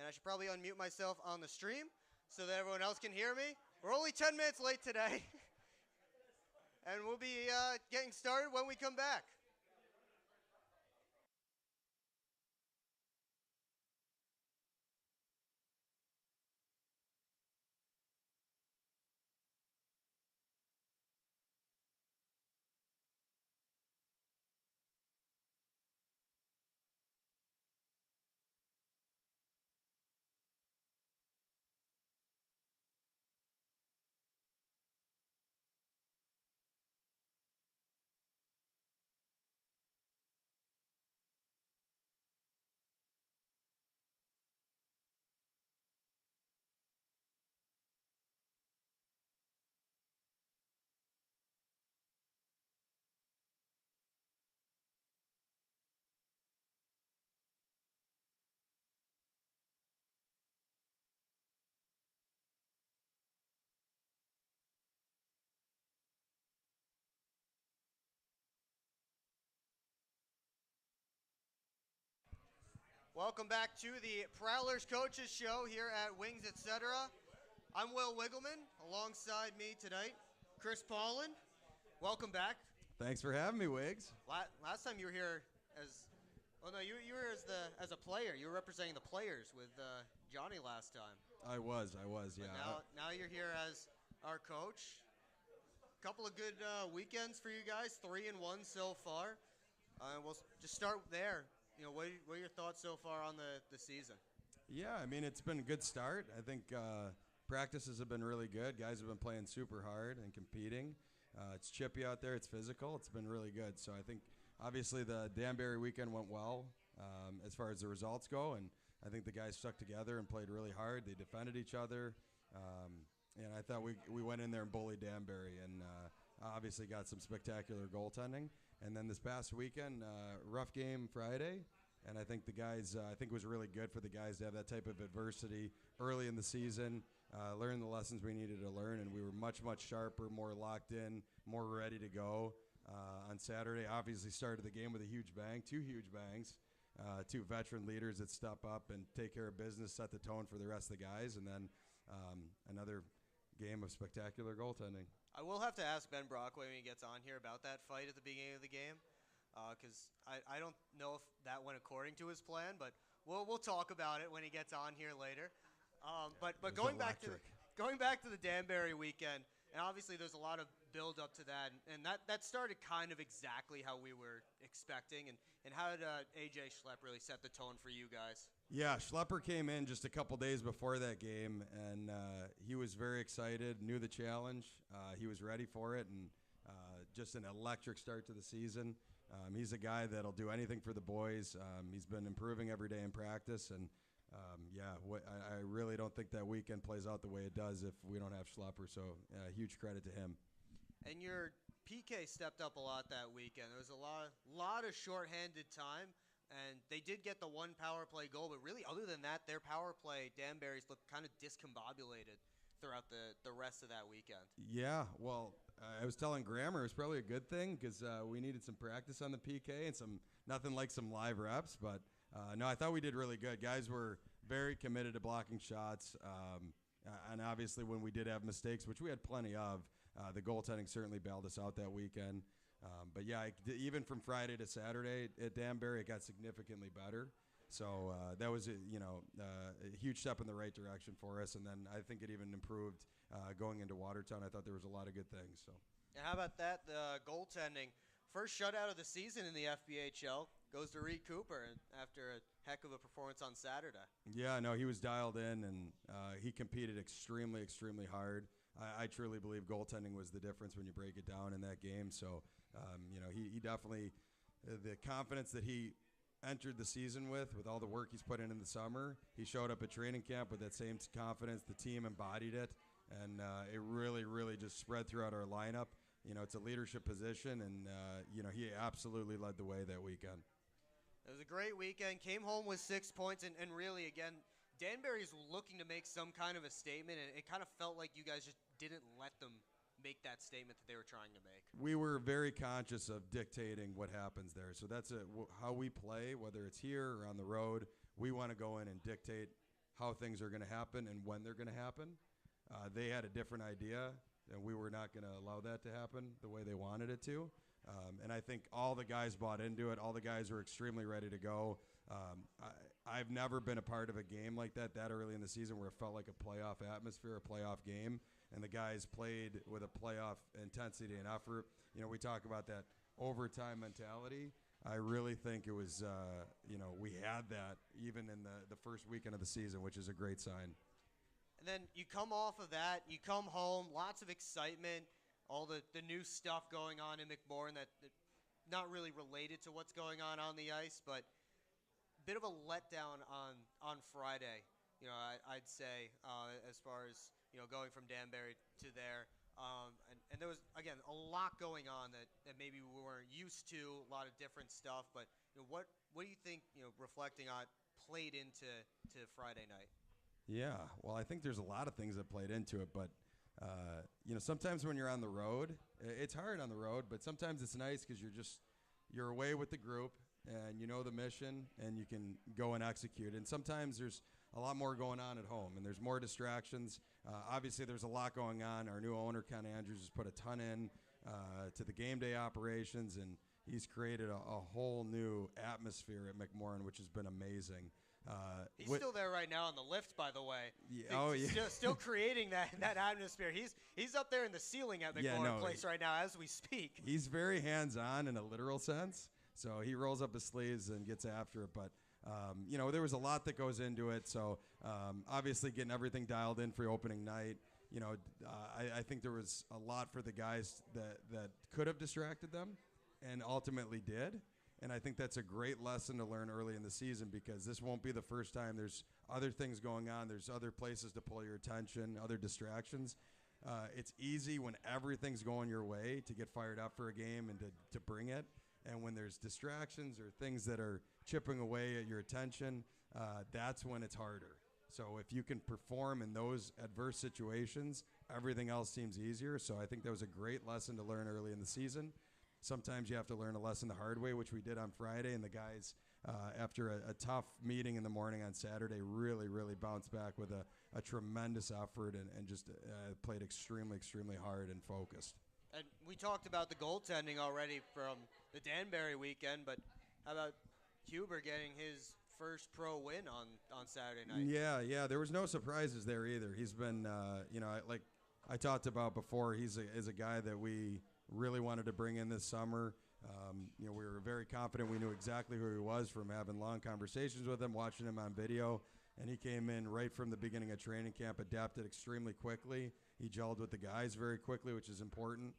and I should probably unmute myself on the stream so that everyone else can hear me. We're only 10 minutes late today, and we'll be getting started when we come back. Welcome back to the Prowlers Coaches Show here at Wings Etc. I'm Will Wiggleman. Alongside me tonight, Chris Paulin. Welcome back. Thanks for having me, Wiggs. Last time you were here as, you were as a player. You were representing the players with Johnny last time. I was, yeah. But now you're here as our coach. Couple of good weekends for you guys, 3-1 so far. We'll just start there. What are your thoughts so far on the season? Yeah, I mean, it's been a good start. I think practices have been really good. Guys have been playing super hard and competing. It's chippy out there. It's physical. It's been really good. So I think, obviously, the Danbury weekend went well as far as the results go, and I think the guys stuck together and played really hard. They defended each other, and I thought we went in there and bullied Danbury, and obviously got some spectacular goaltending. And then this past weekend, rough game Friday, and I think the guys, I think it was really good for the guys to have that type of adversity early in the season, learn the lessons we needed to learn, and we were much, much sharper, more locked in, more ready to go on Saturday. Obviously started the game with a huge bang, two huge bangs, two veteran leaders that step up and take care of business, set the tone for the rest of the guys, and then another game of spectacular goaltending. I will have to ask Ben Brockway when he gets on here about that fight at the beginning of the game, because I don't know if that went according to his plan, but we'll talk about it when he gets on here later. But going back to the Danbury weekend, and obviously there's a lot of build up to that, and that started kind of exactly how we were expecting. And how did AJ Schlepp really set the tone for you guys? Yeah, Schlepper came in just a couple days before that game, and he was very excited, knew the challenge. He was ready for it, and just an electric start to the season. He's a guy that'll do anything for the boys. He's been improving every day in practice, and I really don't think that weekend plays out the way it does if we don't have Schlepper, so huge credit to him. And your PK stepped up a lot that weekend. There was a lot of shorthanded time. And they did get the one power play goal, but really, other than that, their power play, Danbury's, looked kind of discombobulated throughout the rest of that weekend. Yeah, well, I was telling Grammer it's probably a good thing because we needed some practice on the PK and nothing like some live reps. But no, I thought we did really good. Guys were very committed to blocking shots, and obviously when we did have mistakes, which we had plenty of, the goaltending certainly bailed us out that weekend. But yeah, even from Friday to Saturday at Danbury, it got significantly better. So that was a huge step in the right direction for us. And then I think it even improved going into Watertown. I thought there was a lot of good things. So. And how about that? The goaltending, first shutout of the season in the FBHL goes to Reed Cooper after a heck of a performance on Saturday. Yeah, no, he was dialed in, and he competed extremely, extremely hard. I truly believe goaltending was the difference when you break it down in that game. So, he definitely, the confidence that he entered the season with all the work he's put in the summer, he showed up at training camp with that same confidence. The team embodied it, and it really, really just spread throughout our lineup. It's a leadership position, and, he absolutely led the way that weekend. It was a great weekend. Came home with 6 points, and really, again, Danbury's looking to make some kind of a statement, and it kind of felt like you guys just didn't let them make that statement that they were trying to make. We were very conscious of dictating what happens there. So that's how we play, whether it's here or on the road. We want to go in and dictate how things are going to happen and when they're going to happen. They had a different idea, and we were not going to allow that to happen the way they wanted it to. And I think all the guys bought into it. All the guys were extremely ready to go. I've never been a part of a game like that early in the season where it felt like a playoff atmosphere, a playoff game, and the guys played with a playoff intensity and effort. You know, we talk about that overtime mentality. I really think it was, we had that even in the first weekend of the season, which is a great sign. And then you come off of that, you come home, lots of excitement, all the new stuff going on in McMorran that not really related to what's going on the ice, but a bit of a letdown on Friday, I'd say, as far as, going from Danbury to there. And there was, again, a lot going on that maybe we weren't used to, a lot of different stuff. But what do you think, reflecting on, played into Friday night? Yeah, well, I think there's a lot of things that played into it. But, sometimes when you're on the road, it's hard on the road. But sometimes it's nice because you're away with the group and you know the mission and you can go and execute. And sometimes there's a lot more going on at home, and there's more distractions. Obviously, there's a lot going on. Our new owner, Ken Andrews, has put a ton in to the game day operations, and he's created a whole new atmosphere at McMorran, which has been amazing. He's still there right now on the lift, by the way. Yeah, Still creating that atmosphere. He's up there in the ceiling at McMorran Place right now as we speak. He's very hands-on in a literal sense, so he rolls up his sleeves and gets after it, but there was a lot that goes into it. So obviously getting everything dialed in for opening night. I think there was a lot for the guys that could have distracted them and ultimately did. And I think that's a great lesson to learn early in the season because this won't be the first time. There's other things going on. There's other places to pull your attention, other distractions. It's easy when everything's going your way to get fired up for a game and to bring it. And when there's distractions or things that are chipping away at your attention, that's when it's harder. So if you can perform in those adverse situations, everything else seems easier. So I think that was a great lesson to learn early in the season. Sometimes you have to learn a lesson the hard way, which we did on Friday. And the guys, after a tough meeting in the morning on Saturday, really, really bounced back with a tremendous effort and just played extremely, extremely hard and focused. And we talked about the goaltending already from the Danbury weekend, but how about Huber getting his first pro win on Saturday night? Yeah. There was no surprises there either. He's been, like I talked about before, he's a guy that we really wanted to bring in this summer. We were very confident. We knew exactly who he was from having long conversations with him, watching him on video. And he came in right from the beginning of training camp, adapted extremely quickly. He gelled with the guys very quickly, which is important.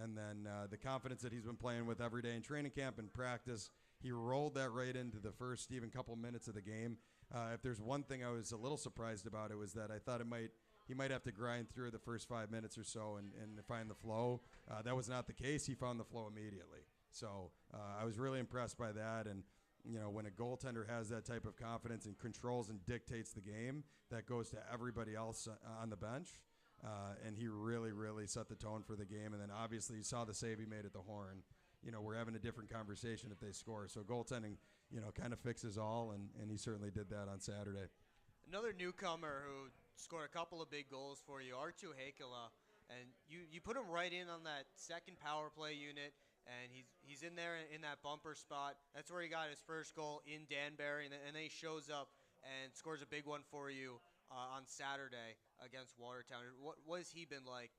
And then the confidence that he's been playing with every day in training camp and practice, he rolled that right into the first even couple minutes of the game. If there's one thing I was a little surprised about, it was that I thought he might have to grind through the first 5 minutes or so and find the flow. That was not the case. He found the flow immediately. So I was really impressed by that. And, when a goaltender has that type of confidence and controls and dictates the game, that goes to everybody else on the bench. And he really, really set the tone for the game. And then obviously you saw the save he made at the horn. We're having a different conversation if they score. So goaltending, kind of fixes all, and he certainly did that on Saturday. Another newcomer who scored a couple of big goals for you, Arttu Heikkilä, and you put him right in on that second power play unit, and he's in there in that bumper spot. That's where he got his first goal in Danbury, and then he shows up and scores a big one for you on Saturday against Watertown. What has he been like,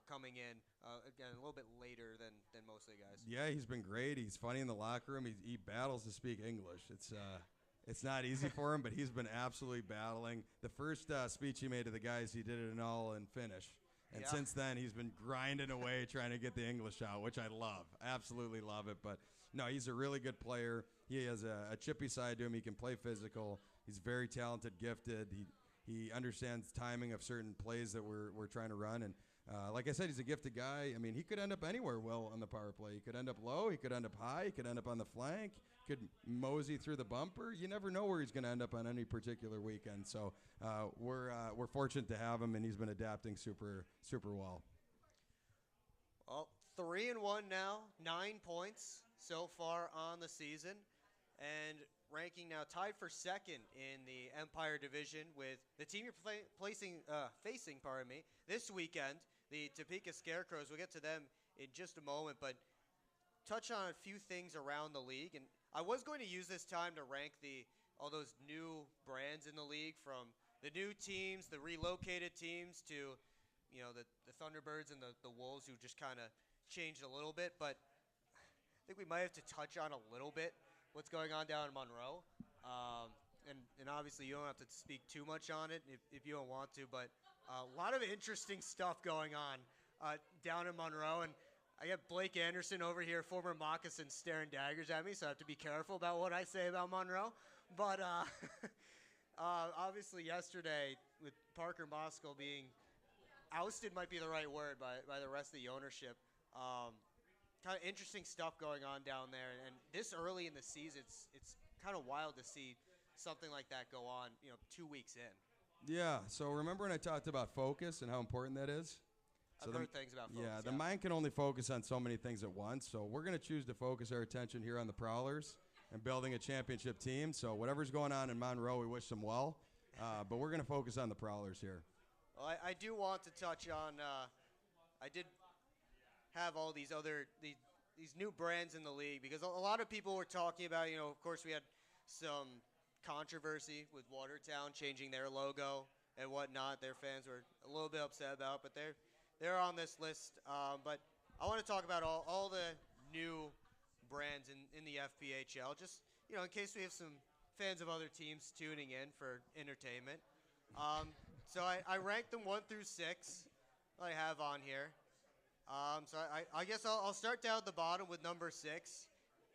coming in again a little bit later than most of the guys? Yeah, he's been great. He's funny in the locker room. He battles to speak English. It's not easy for him, but he's been absolutely battling. The first speech he made to the guys, he did it in Finnish. And since then, he's been grinding away trying to get the English out, which I love. Absolutely love it. But, no, he's a really good player. He has a chippy side to him. He can play physical. He's very talented, gifted. He understands timing of certain plays that we're trying to run. And, like I said, he's a gifted guy. I mean, he could end up anywhere well on the power play. He could end up low. He could end up high. He could end up on the flank. Could mosey through the bumper. You never know where he's going to end up on any particular weekend. So we're fortunate to have him, and he's been adapting super well. Well, 3-1 now, 9 points so far on the season, and ranking now tied for second in the Empire Division with the team you're facing, this weekend, the Topeka Scarecrows. We'll get to them in just a moment, but touch on a few things around the league. And I was going to use this time to rank all those new brands in the league, from the new teams, the relocated teams, to the Thunderbirds and the Wolves, who just kind of changed a little bit. But I think we might have to touch on a little bit what's going on down in Monroe. And obviously you don't have to speak too much on it if you don't want to, but a lot of interesting stuff going on down in Monroe. And I got Blake Anderson over here, former Moccasin, staring daggers at me, so I have to be careful about what I say about Monroe. But obviously yesterday, with Parker Moskal being ousted, might be the right word, by the rest of the ownership, kind of interesting stuff going on down there. And this early in the season, it's kind of wild to see something like that go on, 2 weeks in. Yeah, so remember when I talked about focus and how important that is? I've heard things about focus. Yeah, the mind can only focus on so many things at once, so we're going to choose to focus our attention here on the Prowlers and building a championship team. So whatever's going on in Monroe, we wish them well, but we're going to focus on the Prowlers here. Well, I do want to touch on, I did have all these new brands in the league, because a lot of people were talking about, of course we had some controversy with Watertown changing their logo and whatnot. Their fans were a little bit upset about, but they're on this list. But I want to talk about all the new brands in the FPHL, just in case we have some fans of other teams tuning in for entertainment. So I ranked them 1 through 6. I have on here. So I guess I'll start down at the bottom with number 6,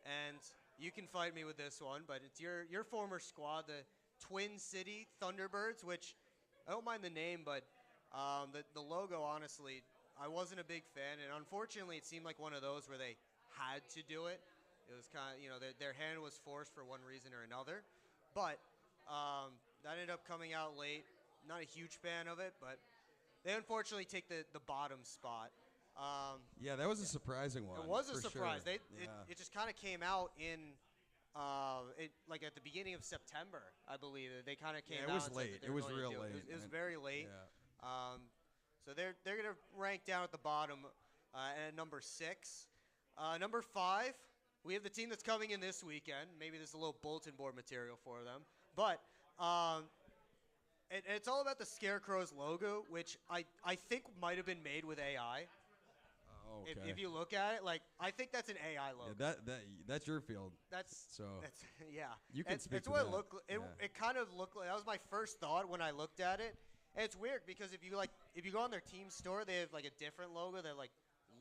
and you can fight me with this one, but it's your former squad, the Twin City Thunderbirds, which I don't mind the name, but the logo, honestly, I wasn't a big fan, and unfortunately it seemed like one of those where they had to do it. It was kind of, their hand was forced for one reason or another, but that ended up coming out late. Not a huge fan of it, but they unfortunately take the bottom spot. Yeah, that was a surprising one. It was a surprise. Sure. It just kind of came out in like at the beginning of September, I believe. They kind of came out. It was late. It was real late. It was very late. Yeah. So they're going to rank down at the bottom at number 6. Number 5, we have the team that's coming in this weekend. Maybe there's a little bulletin board material for them. But it's all about the Scarecrows logo, which I think might have been made with AI. Okay. If you look at it, I think that's an AI logo. Yeah, that's your field. That's yeah. You can speak it's to what that. it looked. It kind of looked like. That was my first thought when I looked at it. And it's weird because if you go on their team store, they have a different logo that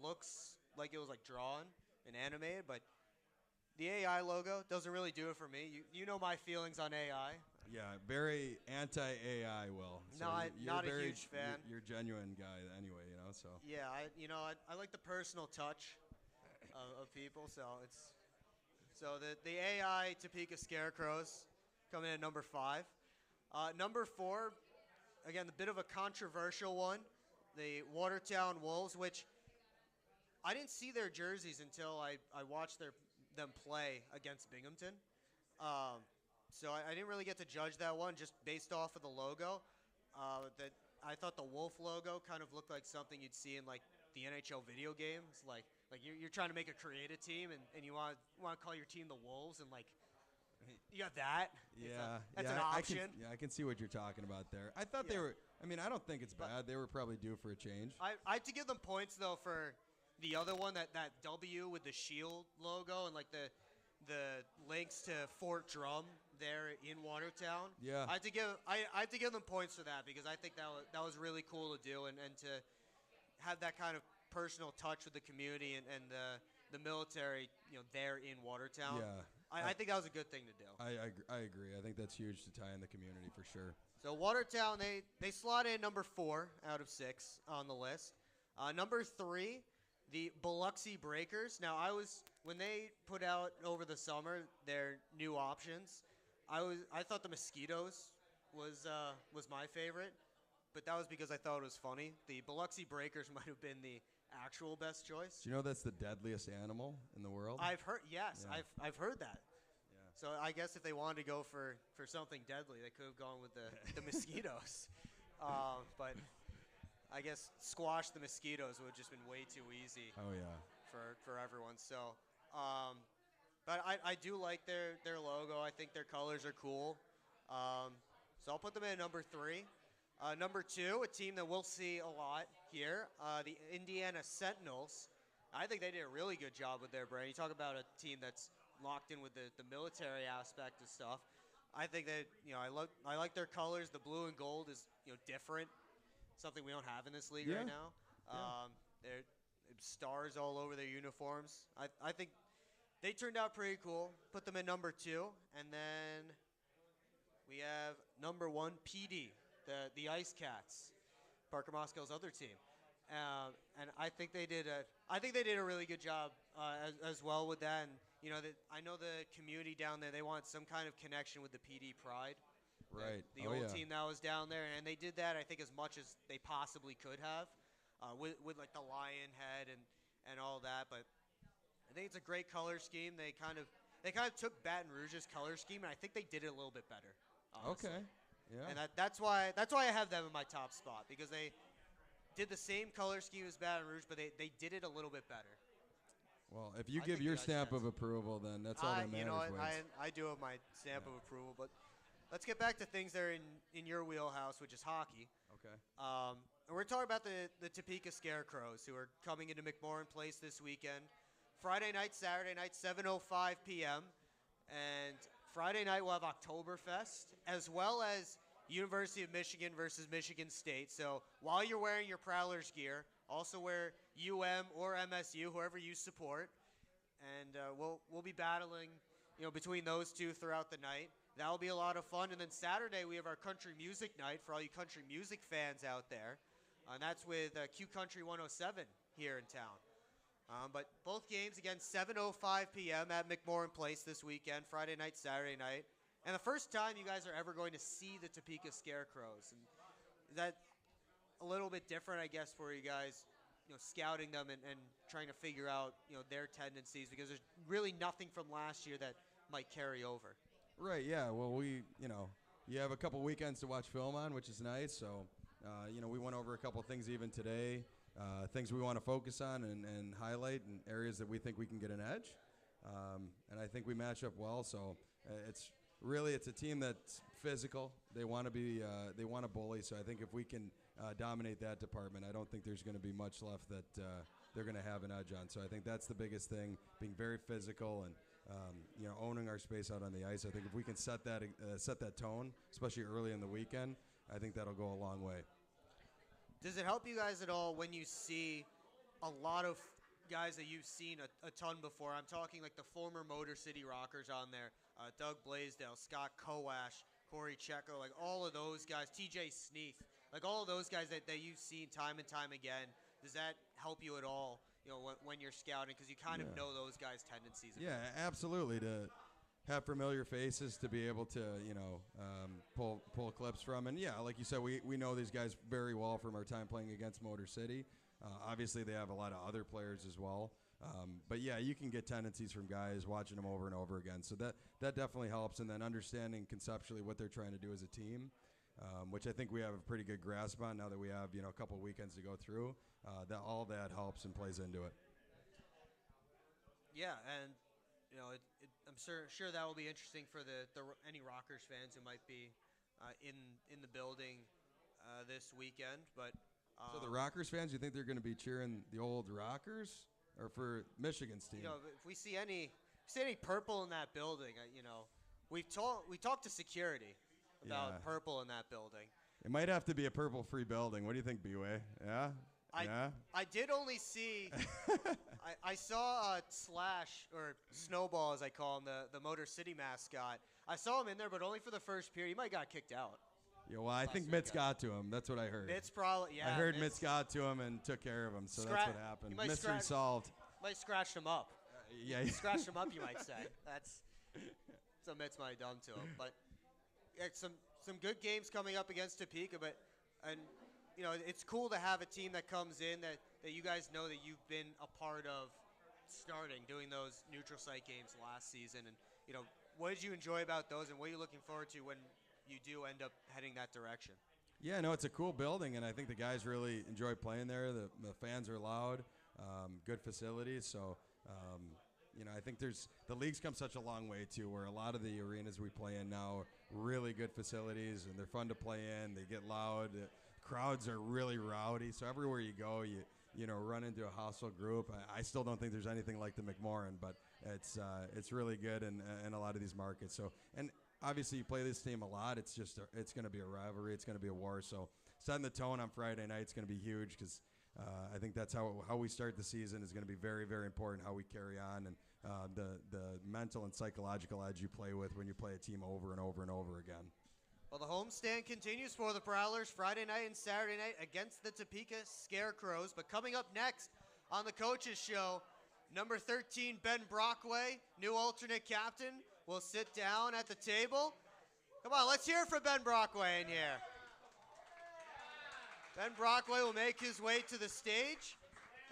looks like it was drawn and animated, but the AI logo doesn't really do it for me. You know my feelings on AI. Yeah, very anti-AI, Will. So not a huge fan. You're a genuine guy anyway, so. Yeah, I like the personal touch of people, so the AI Topeka Scarecrows coming in at number 5. Number 4, again, a bit of a controversial one, the Watertown Wolves, which I didn't see their jerseys until I watched them play against Binghamton. So I didn't really get to judge that one just based off of the logo. That I thought the Wolf logo kind of looked like something you'd see in the NHL video games. Like you're trying to make a creative team and you want to call your team the Wolves, and you got that. Yeah, that's an option. I can see what you're talking about there. I thought they were. I mean, I don't think it's bad. They were probably due for a change. I have to give them points though for the other one, that W with the shield logo and the links to Fort Drum there in Watertown. Yeah. I had to give them points for that, because I think that was really cool to do, and to have that kind of personal touch with the community and the military, there in Watertown. Yeah. I think that was a good thing to do. I agree. I think that's huge to tie in the community for sure. So Watertown, they slot in number 4 out of 6 on the list. Number 3, the Biloxi Breakers. Now, when they put out over the summer their new options, I thought the Mosquitoes was my favorite, but that was because I thought it was funny. The Biloxi Breakers might have been the actual best choice. Do you know that's the deadliest animal in the world? I've heard, yes, yeah. I've heard that. So I guess if they wanted to go for something deadly, they could have gone with the mosquitoes. But I guess squash the mosquitoes would have just been way too easy Oh yeah. for everyone. So, but I do like their logo. I think their colors are cool. So I'll put them in number 3. Number 2, a team that we'll see a lot here, the Indiana Sentinels. I think they did a really good job with their brand. You talk about a team that's locked in with the military aspect of stuff. I think that I like their colors. The blue and gold is different, something we don't have in this league right Yeah. now. Yeah. They're stars all over their uniforms. I think they turned out pretty cool. Put them in number 2, and then we have number 1 PD, the Ice Cats, Parker Moscow's other team. And I think they did a really good job as well with that. And I know the community down there, they want some kind of connection with the PD Pride. Right. The old team that was down there, and they did that I think as much as they possibly could have, with like the lion head and all that. But I think it's a great color scheme. They kind of took Baton Rouge's color scheme, and I think they did it a little bit better. Honestly. Okay. Yeah. And that's why I have them in my top spot, because they did the same color scheme as Baton Rouge, but they did it a little bit better. Well, if you I give think your the Ice stamp Cats. of approval, then that's all that matters. You know what? Wins. I do have my stamp of approval, but let's get back to things that are in your wheelhouse, which is hockey. Okay. And we're talking about the Topeka Scarecrows, who are coming into McMorran Place this weekend. Friday night, Saturday night, 7:05 p.m. And Friday night we'll have Oktoberfest, as well as University of Michigan versus Michigan State. So while you're wearing your Prowlers gear, also wear UM or MSU, whoever you support. And we'll be battling between those two throughout the night. That'll be a lot of fun. And then Saturday we have our country music night for all you country music fans out there. And that's with Q Country 107 here in town. But both games, again, 7:05 p.m. at McMorran Place this weekend, Friday night, Saturday night. And the first time you guys are ever going to see the Topeka Scarecrows. And is that a little bit different, I guess, for you guys, scouting them and trying to figure out, their tendencies? Because there's really nothing from last year that might carry over. Right. Yeah. Well, you have a couple weekends to watch film on, which is nice. So, we went over a couple things even today, things we want to focus on and highlight, and areas that we think we can get an edge. And I think we match up well. So it's a team that's physical. They want to bully. So I think if we can dominate that department, I don't think there's going to be much left that they're going to have an edge on. So I think that's the biggest thing, being very physical and owning our space out on the ice. I think if we can set that tone, especially early in the weekend, I think that'll go a long way. Does it help you guys at all when you see a lot of guys that you've seen a ton before? I'm talking like the former Motor City Rockers on there, Doug Blaisdell, Scott Kowash, Corey Checo, like all of those guys, TJ Sneath, like all of those guys that you've seen time and time again. Does that help you at all, when you're scouting, because you kind of know those guys' tendencies? Yeah, absolutely. To have familiar faces to be able to, pull clips from. And, like you said, we know these guys very well from our time playing against Motor City. Obviously, they have a lot of other players as well. But, you can get tendencies from guys watching them over and over again. So that definitely helps. And then understanding conceptually what they're trying to do as a team, which I think we have a pretty good grasp on now that we have, a couple weekends to go through. All that helps and plays into it. Yeah, and I'm sure that will be interesting for any Rockers fans who might be in the building this weekend. But so the Rockers fans, you think they're going to be cheering the old Rockers or for Michigan's team? If we see any purple in that building, we talked to security about purple in that building. It might have to be a purple-free building. What do you think, B-Way? Yeah? I did only see I saw Slash, or Snowball as I call him, the Motor City mascot. I saw him in there, but only for the first period. He might got kicked out. Yeah, well, I think Mitz got to him. That's what I heard. Mitz probably, yeah. I heard Mitz got to him and took care of him, so that's what happened. Mystery solved. Might scratch him up. Yeah. Scratched him up, you might say. That's what Mitz might have done to him. But some good games coming up against Topeka, it's cool to have a team that comes in that you guys know that you've been a part of starting, doing those neutral site games last season. And, what did you enjoy about those, and what are you looking forward to when you do end up heading that direction? Yeah, no, it's a cool building, and I think the guys really enjoy playing there. The fans are loud, good facilities. So, I think the league's come such a long way too, where a lot of the arenas we play in now are really good facilities, and they're fun to play in. They get loud. Crowds are really rowdy. So everywhere you go, you run into a hostile group. I still don't think there's anything like the McMorran, but it's really good in a lot of these markets. So, and obviously you play this team a lot. It's going to be a rivalry. It's going to be a war. So setting the tone on Friday night is going to be huge, because I think that's how we start the season is going to be very, very important, how we carry on, and the mental and psychological edge you play with when you play a team over and over and over again. Well, the homestand continues for the Prowlers Friday night and Saturday night against the Topeka Scarecrows. But coming up next on the Coaches Show, number 13, Ben Brockway, new alternate captain, will sit down at the table. Come on, let's hear from Ben Brockway in here. Ben Brockway will make his way to the stage,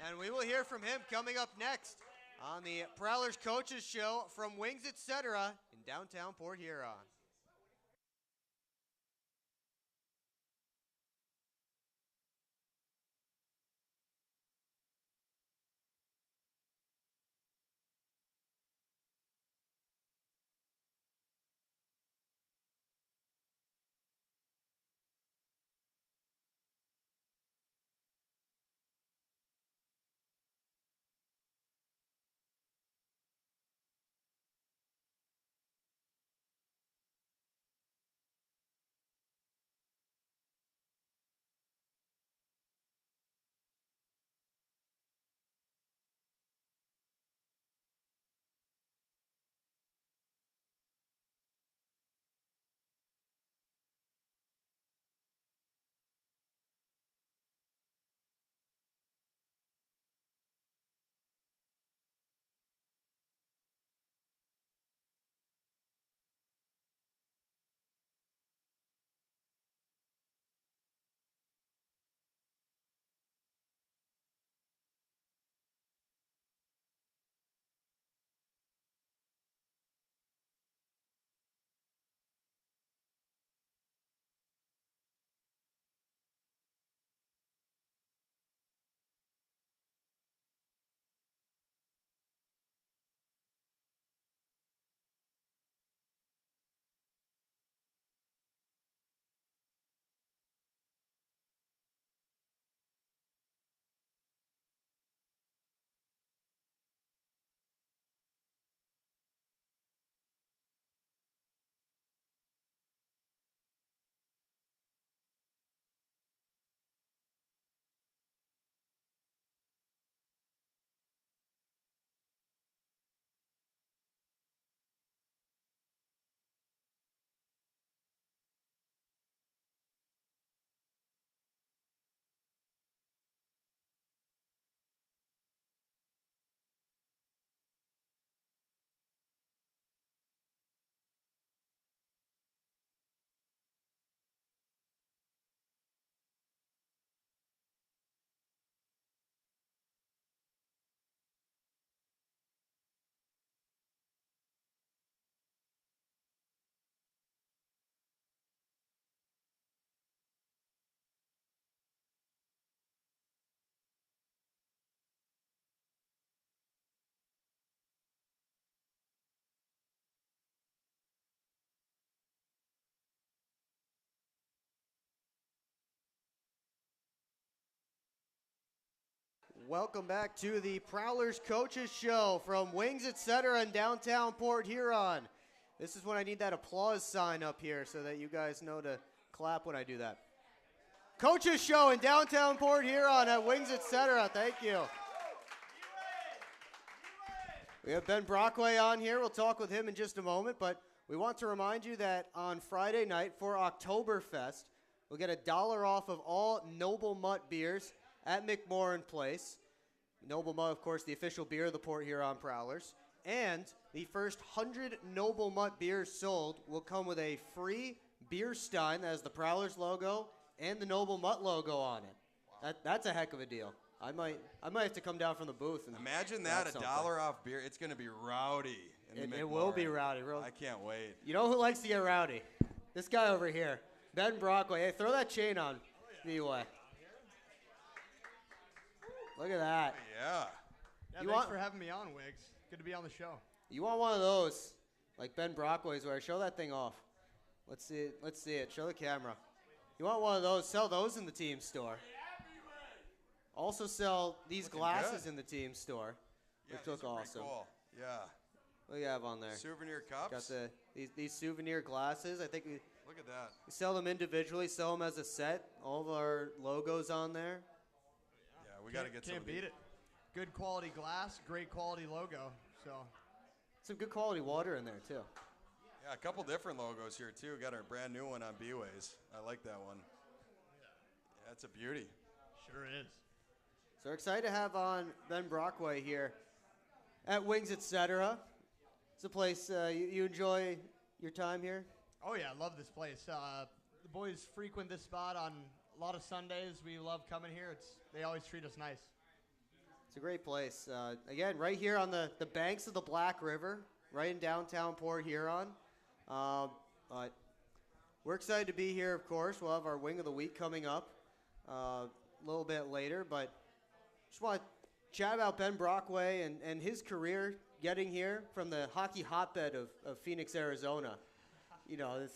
and we will hear from him coming up next on the Prowlers Coaches Show from Wings Etc. in downtown Port Huron. Welcome back to the Prowlers Coaches Show from Wings Etc. in downtown Port Huron. This is when I need that applause sign up here so that you guys know to clap when I do that. Coaches Show in downtown Port Huron at Wings Etc. Thank you. We have Ben Brockway on here. We'll talk with him in just a moment, but we want to remind you that on Friday night for Oktoberfest, we'll get $1 off of all Noble Mutt beers at McMorran Place. Noble Mutt, of course, the official beer of the Port Huron Prowlers. And the first 100 Noble Mutt beers sold will come with a free beer stein that has the Prowlers logo and the Noble Mutt logo on it. That's a heck of a deal. I might have to come down from the booth and Imagine grab that, something. $1 off beer. It's going to be rowdy. It will be rowdy. I can't wait. You know who likes to get rowdy? This guy over here, Ben Brockway. Hey, throw that chain on me way. Look at that. Yeah. Thanks for having me on, Wiggs. Good to be on the show. You want one of those, like Ben Brockway's wear? Show that thing off. Let's see it. Let's see it. Show the camera. You want one of those? Sell those in the team store. Also sell these glasses in the team store. Yeah, which look awesome. Cool. Yeah. What do you have on there? Souvenir cups. Got these souvenir glasses. I think we Look at that. sell them individually, sell them as a set. All of our logos on there. Yeah, we got to get some. Can't beat it. Good quality glass, great quality logo. So Some good quality water in there too. Yeah, a couple different logos here too. Got our brand new one on B-Ways. I like that one. Yeah, it's a beauty. sure is. So we're excited to have on Ben Brockway here at Wings Etc. It's a place you enjoy your time here. Oh yeah, I love this place. The boys frequent this spot on a lot of Sundays. We love coming here. They always treat us nice. It's a great place. Again, right here on the banks of the Black River, right in downtown Port Huron. But we're excited to be here, of course. We'll have our Wing of the Week coming up a little bit later. But just want to chat about Ben Brockway and his career getting here from the hockey hotbed of Phoenix, Arizona. You know,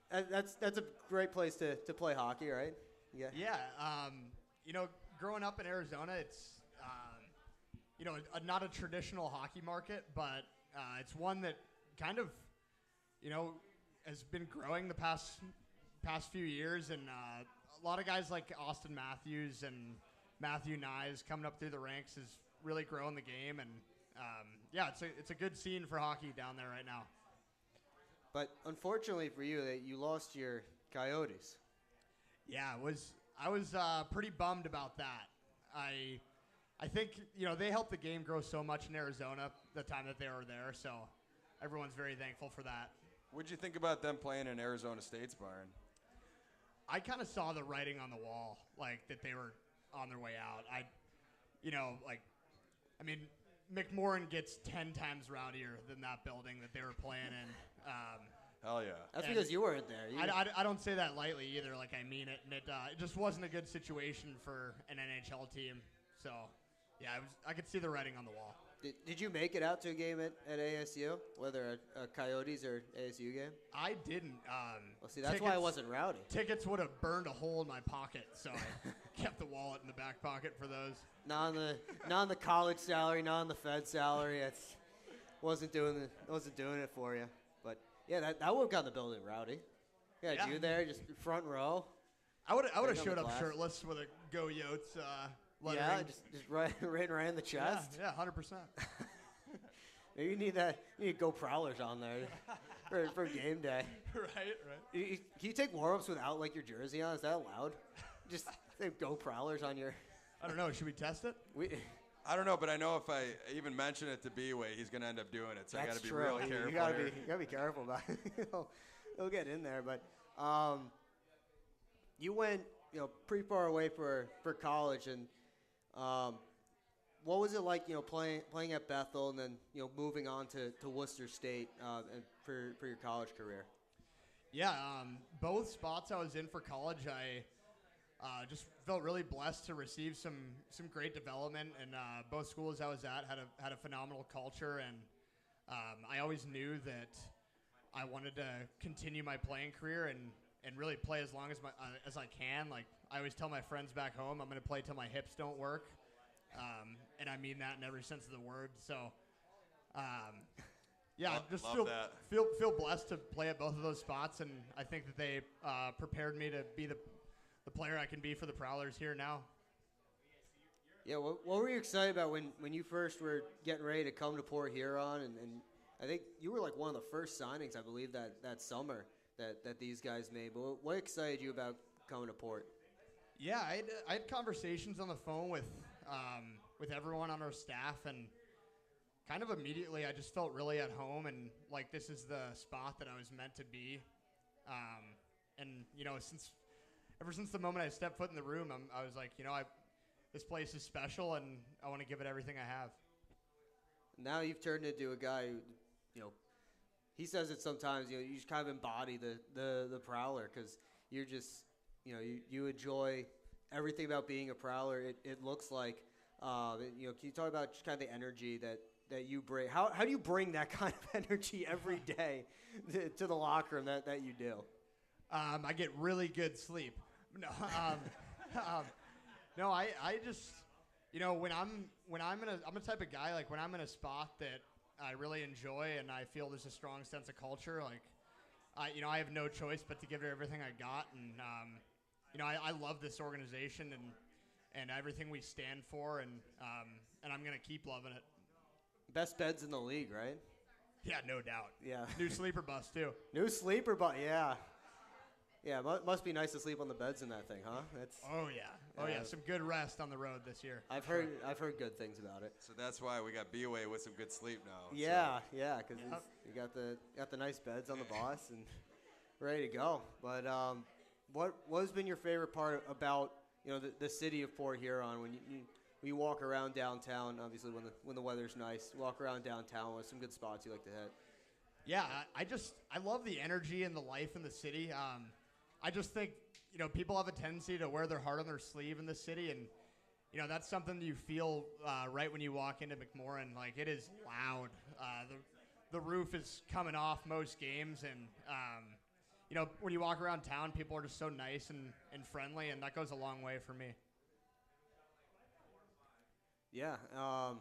that's a great place to play hockey, right? Yeah. Yeah. Growing up in Arizona, it's not a traditional hockey market, but it's one that kind of, has been growing the past few years, and a lot of guys like Austin Matthews and Matthew Nyes coming up through the ranks has really grown the game, and it's a good scene for hockey down there right now. But unfortunately for you, that you lost your Coyotes. Yeah, I was pretty bummed about that. I think they helped the game grow so much in Arizona the time that they were there, so everyone's very thankful for that. What'd you think about them playing in Arizona State's barn? I kind of saw the writing on the wall, like that they were on their way out. McMorrin gets 10 times rowdier than that building that they were playing in. Hell yeah. That's because you weren't there. I don't say that lightly either. Like, I mean it. And it just wasn't a good situation for an NHL team. So, yeah, I could see the writing on the wall. Did you make it out to a game at ASU, whether a Coyotes or ASU game? I didn't. Well, see, that's why I wasn't rowdy. Tickets would have burned a hole in my pocket, so I kept the wallet in the back pocket for those. Not on the college salary, not on the Fed salary. Wasn't doing it for you. But yeah, that would have gotten the building rowdy. Yeah, you there, just front row. I would have showed up shirtless with a Go Yotes lettering. Yeah, just right in the chest. Yeah, 100%. Maybe you need to go Prowlers on there for game day. Right. Can you take warm-ups without like your jersey on? Is that allowed? Just say go Prowlers on your. I don't know. Should we test it? I don't know, but I know if I even mention it to B-Way, he's going to end up doing it. So I got to be real careful. You gotta be careful about it. He'll get in there, but you went pretty far away for college, and what was it like playing at Bethel and then moving on to Worcester State and for your college career? Yeah, both spots I was in for college, I just felt really blessed to receive some great development, and both schools I was at had a phenomenal culture, and I always knew that I wanted to continue my playing career and really play as long as I can. Like, I always tell my friends back home, I'm going to play till my hips don't work, and I mean that in every sense of the word. So, feel blessed to play at both of those spots, and I think that they prepared me to be the player I can be for the Prowlers here now. Yeah, what were you excited about when you first were getting ready to come to Port Huron? And I think you were like one of the first signings, I believe, that summer that these guys made. But what excited you about coming to Port? Yeah, I had conversations on the phone with everyone on our staff, and kind of immediately I just felt really at home, and like this is the spot that I was meant to be. And ever since the moment I stepped foot in the room, I was like, this place is special, and I want to give it everything I have. Now you've turned into a guy who, he says it sometimes. You just kind of embody the Prowler because you're just, you enjoy everything about being a Prowler. It looks like, can you talk about just kind of the energy that you bring? How do you bring that kind of energy every day to the locker room that you do? I get really good sleep. No, no, I just, I'm the type of guy, like when I'm in a spot that I really enjoy and I feel there's a strong sense of culture, like, I have no choice but to give it everything I got. And, I love this organization and everything we stand for, and I'm going to keep loving it. Best beds in the league, right? Yeah, no doubt. Yeah. New sleeper bus, too. New sleeper bus, yeah. Yeah, must be nice to sleep on the beds in that thing, huh? Oh yeah, some good rest on the road this year. I've heard good things about it. So that's why we got B-Way with some good sleep now. Yeah, because you got the nice beds on the boss and ready to go. But what has been your favorite part about the city of Port Huron when you walk around downtown? Obviously, when the weather's nice, you walk around downtown with some good spots you like to hit. Yeah, I love the energy and the life in the city. I just think, people have a tendency to wear their heart on their sleeve in the city, and, that's something you feel right when you walk into McMorran. Like, it is loud. The roof is coming off most games, and, when you walk around town, people are just so nice and friendly, and that goes a long way for me. Yeah, and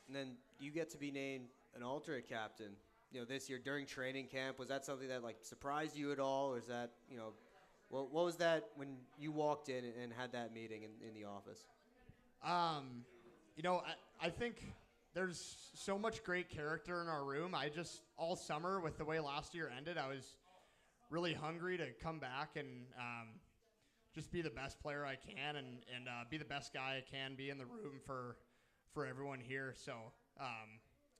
then you get to be named an alternate captain. This year during training camp, was that something that surprised you at all, or is that what was that when you walked in and had that meeting in the office? I think there's so much great character in our room. All summer with the way last year ended, I was really hungry to come back and just be the best player I can and be the best guy I can be in the room for everyone here. So.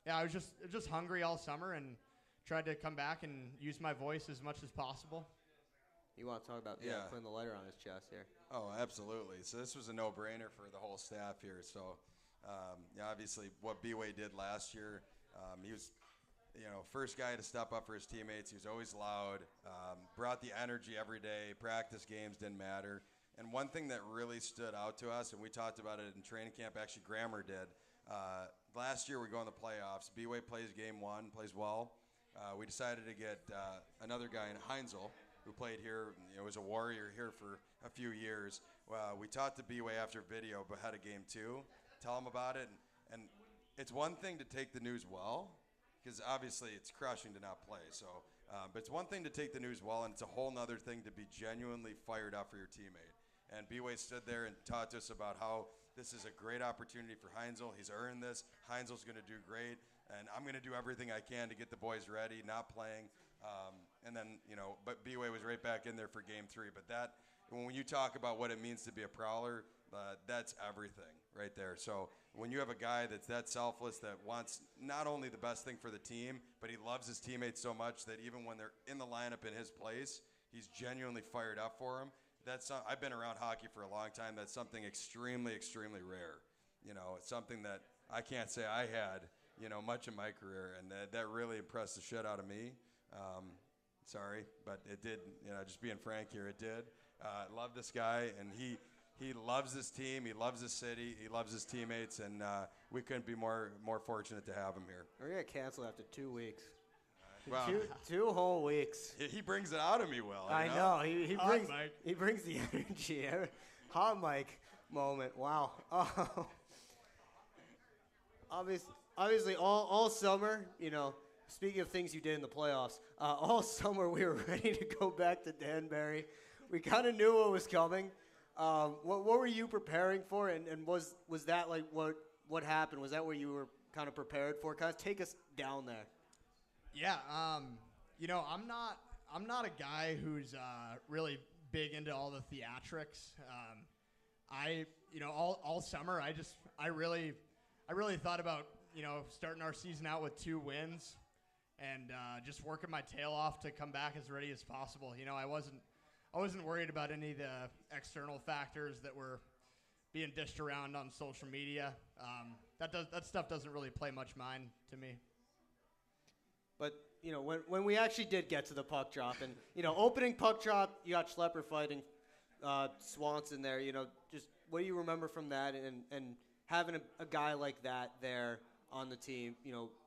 Yeah, I was just hungry all summer and tried to come back and use my voice as much as possible. You want to talk about putting the letter on his chest here? Oh, absolutely. So this was a no-brainer for the whole staff here. So, obviously what B-Way did last year, he was, first guy to step up for his teammates. He was always loud, brought the energy every day. Practice games didn't matter. And one thing that really stood out to us, and we talked about it in training camp, actually Grammer did, last year we go in the playoffs. B-Way plays game one, plays well. We decided to get another guy in Heinzel, who played here, was a Warrior here for a few years. We talked to B-Way after video ahead of game two, tell him about it. And it's one thing to take the news well, because obviously it's crushing to not play. So, but it's one thing to take the news well, and it's a whole other thing to be genuinely fired up for your teammate. And B-Way stood there and taught us about how this is a great opportunity for Heinzel. He's earned this. Heinzel's going to do great, and I'm going to do everything I can to get the boys ready, not playing. And then, but B-Way was right back in there for game three. But when you talk about what it means to be a Prowler, that's everything right there. So when you have a guy that's that selfless, that wants not only the best thing for the team, but he loves his teammates so much that even when they're in the lineup in his place, he's genuinely fired up for them. I've been around hockey for a long time. That's something extremely, extremely rare. It's something that I can't say I had, much in my career, and that really impressed the shit out of me. Sorry, but it did. Just being frank here, it did. I love this guy, and he loves his team. He loves his city. He loves his teammates, and we couldn't be more fortunate to have him here. We're gonna cancel after 2 weeks. Wow. Two whole weeks. He brings it out of me well. I know. He brings the energy. Hot mic moment. Wow. Obviously, all summer, speaking of things you did in the playoffs, all summer we were ready to go back to Danbury. We kind of knew what was coming. What were you preparing for, and was that like what happened? Was that what you were kind of prepared for? Kind of take us down there. Yeah, I'm not a guy who's really big into all the theatrics. All summer I really thought about starting our season out with 2 wins and just working my tail off to come back as ready as possible. I wasn't worried about any of the external factors that were being dished around on social media. That stuff doesn't really play much mind to me. But, when we actually did get to the puck drop, and, opening puck drop, you got Schlepper fighting Swanson there, just what do you remember from that and having a guy like that there on the team,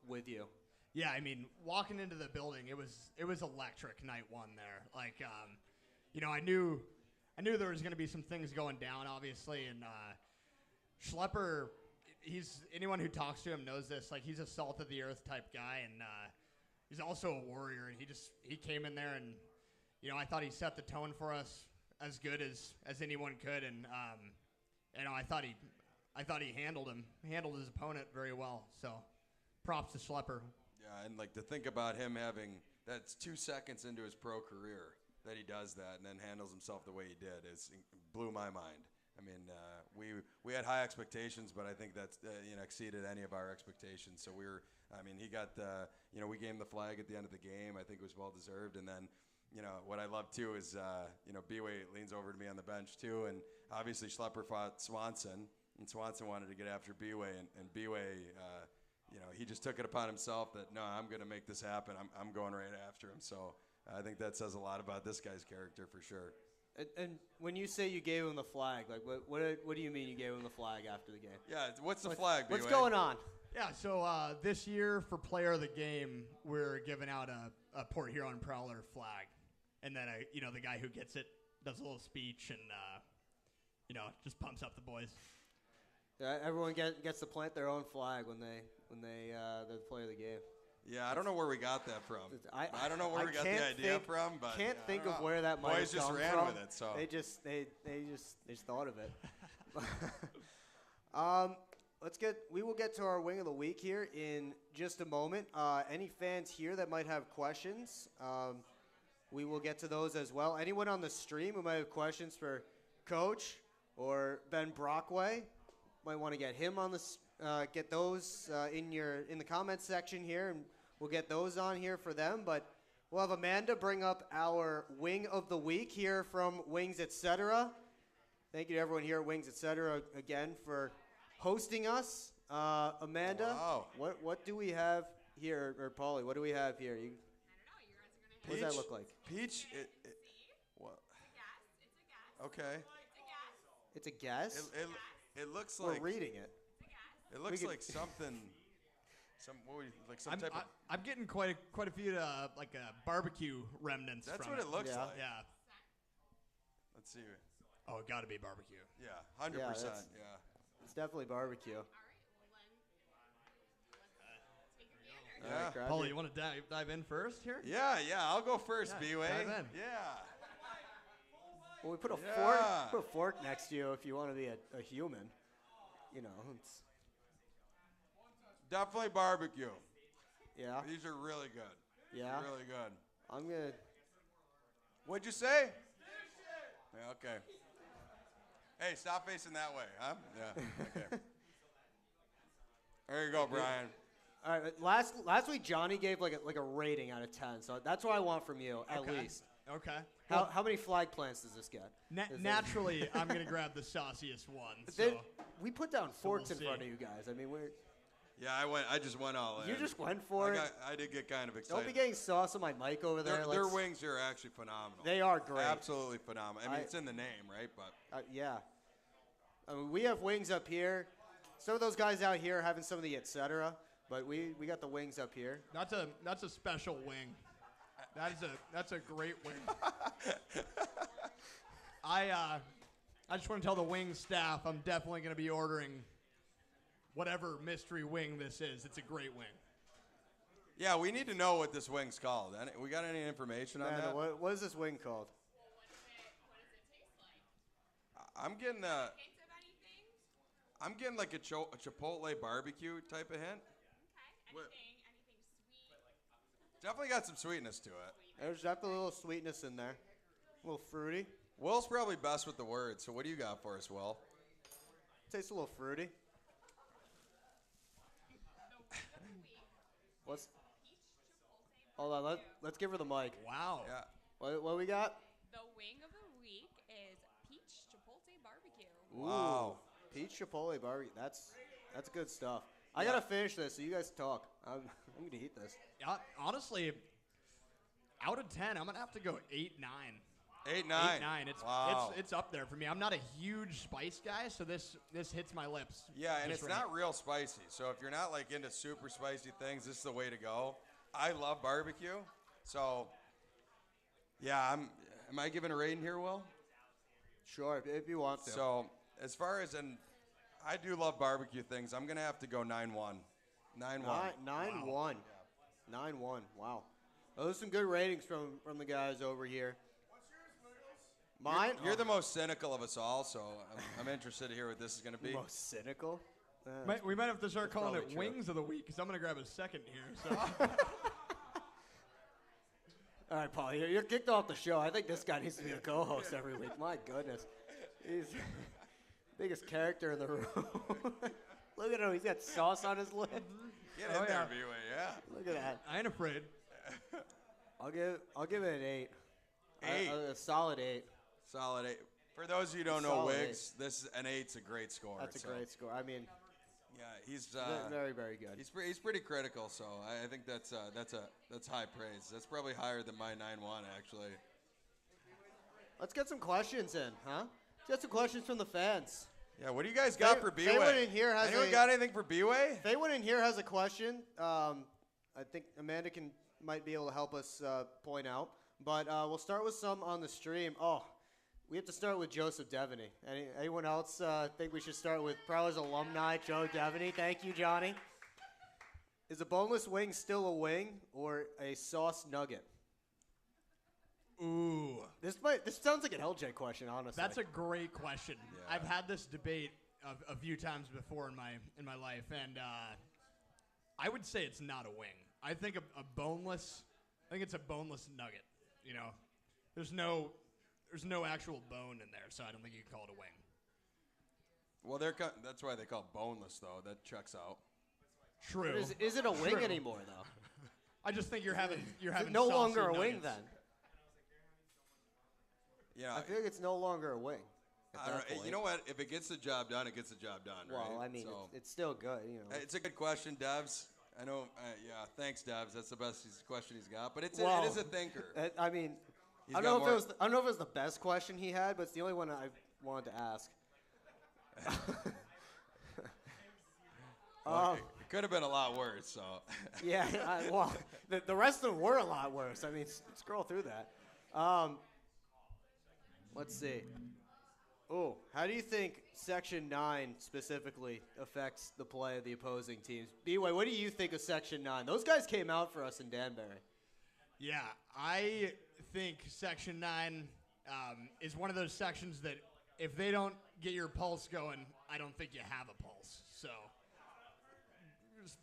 with you? Yeah, I mean, walking into the building, it was electric night one there. Like, I knew there was going to be some things going down, obviously, and Schlepper, anyone who talks to him knows this. Like, he's a salt of the earth type guy, and he's also a warrior. And he came in there, and I thought he set the tone for us as good as anyone could, and I thought he handled his opponent very well. So, props to Schlepper. Yeah, and to think about him having that's 2 seconds into his pro career that he does that and then handles himself the way he did blew my mind. I mean, we had high expectations, but I think that's exceeded any of our expectations. So he got we gave him the flag at the end of the game. I think it was well deserved. And then what I love too is B-Way leans over to me on the bench too, and obviously Schlepper fought Swanson, and Swanson wanted to get after B-Way, and B-Way. He just took it upon himself that, no, I'm going to make this happen. I'm going right after him. So I think that says a lot about this guy's character for sure. And when you say you gave him the flag, like what do you mean you gave him the flag after the game? Yeah, what's the flag, B-Way? What's going on? Yeah, so this year for Player of the Game, we're giving out a Port Huron Prowler flag. And then, the guy who gets it does a little speech and, just pumps up the boys. Everyone gets to plant their own flag when they're the player of the game. Yeah, I don't know where we got that from. I don't know where we got the idea from, but can't think of where that might have come from. Boys just ran with it, so they just thought of it. We will get to our wing of the week here in just a moment. Any fans here that might have questions, we will get to those as well. Anyone on the stream who might have questions for Coach or Ben Brockway, might want to get him on get those in the comments section here, and we'll get those on here for them. But we'll have Amanda bring up our wing of the week here from Wings Etc. Thank you to everyone here at Wings Etc. again for hosting us. Amanda, wow. What do we have here, or Paulie, what do we have here? I don't know. You guys are going What to does that look like? Peach. What? It's a guess. Okay. It's a guess. It looks We're like reading it. it looks like something. Type of. I'm getting quite a few barbecue remnants. That's from what it looks Yeah. like. Yeah. Let's see. Oh, it got to be barbecue. Yeah, 100%. that's- Yeah. It's definitely barbecue. All right. Well, then, let's take a gander. Yeah. All right, grab Paul, your- you want to dive in first here? Yeah, I'll go first, Yeah, B-Way. dive in. Yeah. Well, we put a Yeah. fork next to you if you want to be a human. It's Definitely barbecue. yeah. These are really good. Yeah. Really good. I'm gonna. What'd you say? Yeah, okay. Hey, stop facing that way, huh? Yeah. Okay. There you go, Brian. All right. Last week Johnny gave like a rating out of 10, so that's what I want from you at Okay. least. Okay. How many flag plants does this get? Naturally, I'm going to grab the sauciest one. We put down forks we'll in front see. of you guys. I mean, Yeah, I just went all in. you just went for it. I did get kind of Don't excited. be getting sauce on my mic over there. Their wings are actually phenomenal. They are great. Absolutely phenomenal. I mean, it's in the name, right? But Yeah. I mean, we have wings up here. Some of those guys out here are having some of the et cetera, but we got the wings up here. That's a special wing. That's a great wing. I just want to tell the wing staff I'm definitely going to be ordering whatever mystery wing this is. It's a great wing. yeah, we need to know what this wing's called. We got any information on Amanda, that? what is this wing called? Well, what does it taste like? I'm getting Hints of anything? I'm getting like a Chipotle barbecue type of hint. Okay. What- Anything sweet? Definitely got some sweetness to it. There's definitely a little sweetness in there. A little fruity. Will's probably best with the words. So what do you got for us, Will? Tastes a little fruity. The wing of the week. What's? Peach chipotle. Hold on. Let's give her the mic. Wow. Yeah. What we got? The wing of the week is peach chipotle barbecue. Wow. Peach Chipotle barbecue. That's good stuff. I gotta finish this, so you guys talk. I'm gonna eat this. Honestly, out of 10, I'm gonna have to go 8-9. 8-9. 8-9. It's up there for me. I'm not a huge spice guy, so this hits my lips. Yeah, and just it's right. not real spicy. So if you're not like into super spicy things, this is the way to go. I love barbecue. So yeah, am I giving a rating here, Will? Sure, if you want to. So as far as I do love barbecue things. I'm gonna have to go 9-1. 9-1. 9-1. 9-1. Wow. Those are some good ratings from the guys over here. Mine? You're the most cynical of us all, so I'm interested to hear what this is gonna be. Most cynical? We might have to start calling it probably true. Wings of the Week because I'm gonna grab a second here. So. All right, Paul, you're kicked off the show. I think this guy needs to be a co-host every week. My goodness. He's the biggest character in the room. Look at him. He's got sauce on his lip. Get in there, B-Way, yeah. Look at that. I ain't afraid. I'll give it an 8. 8. A solid 8. Solid 8. For those of you who don't know Solid Wiggs, an 8's a great score. That's a great score. I mean, yeah, he's very, very good. He's pretty critical, so I think that's high praise. That's probably higher than my 9-1 actually. Let's get some questions in, huh? Let's get some questions from the fans. Yeah, what do you guys got for B-Way? Anyone in here has Anyone got anything for B-Way? If anyone in here has a question, I think Amanda might be able to help us point out. But we'll start with some on the stream. Oh, we have to start with Joseph Devaney. Anyone else think we should start with Prowlers alumni Joe Devaney? Thank you, Johnny. Is a boneless wing still a wing or a sauce nugget? Ooh. This sounds like an LJ question, honestly. That's a great question. Yeah. I've had this debate a few times before in my life, and I would say it's not a wing. I think it's a boneless nugget. You know, there's no actual bone in there, so I don't think you can call it a wing. Well, that's why they call it boneless, though. That checks out. True. But is it a wing True. anymore, though? I just think you're having no saucy longer a nuggets. wing then. Yeah, I feel like it's no longer a wing. I don't know. You know what? If it gets the job done, it gets the job done, right? Well, I mean, So, it's still good, you know. it's a good question, Devs. I know. Yeah, thanks, Devs. That's the best question he's got. But it is a thinker. I mean, He's I got don't know more- if it was the best question he had, but it's the only one I wanted to ask. Well, it could have been a lot worse. So. Yeah, the rest of them were a lot worse. I mean, scroll through that. Let's see. Oh, how do you think Section 9 specifically affects the play of the opposing teams? B-Way, what do you think of Section 9? Those guys came out for us in Danbury. Yeah, I think Section 9 is one of those sections that if they don't get your pulse going, I don't think you have a pulse. So,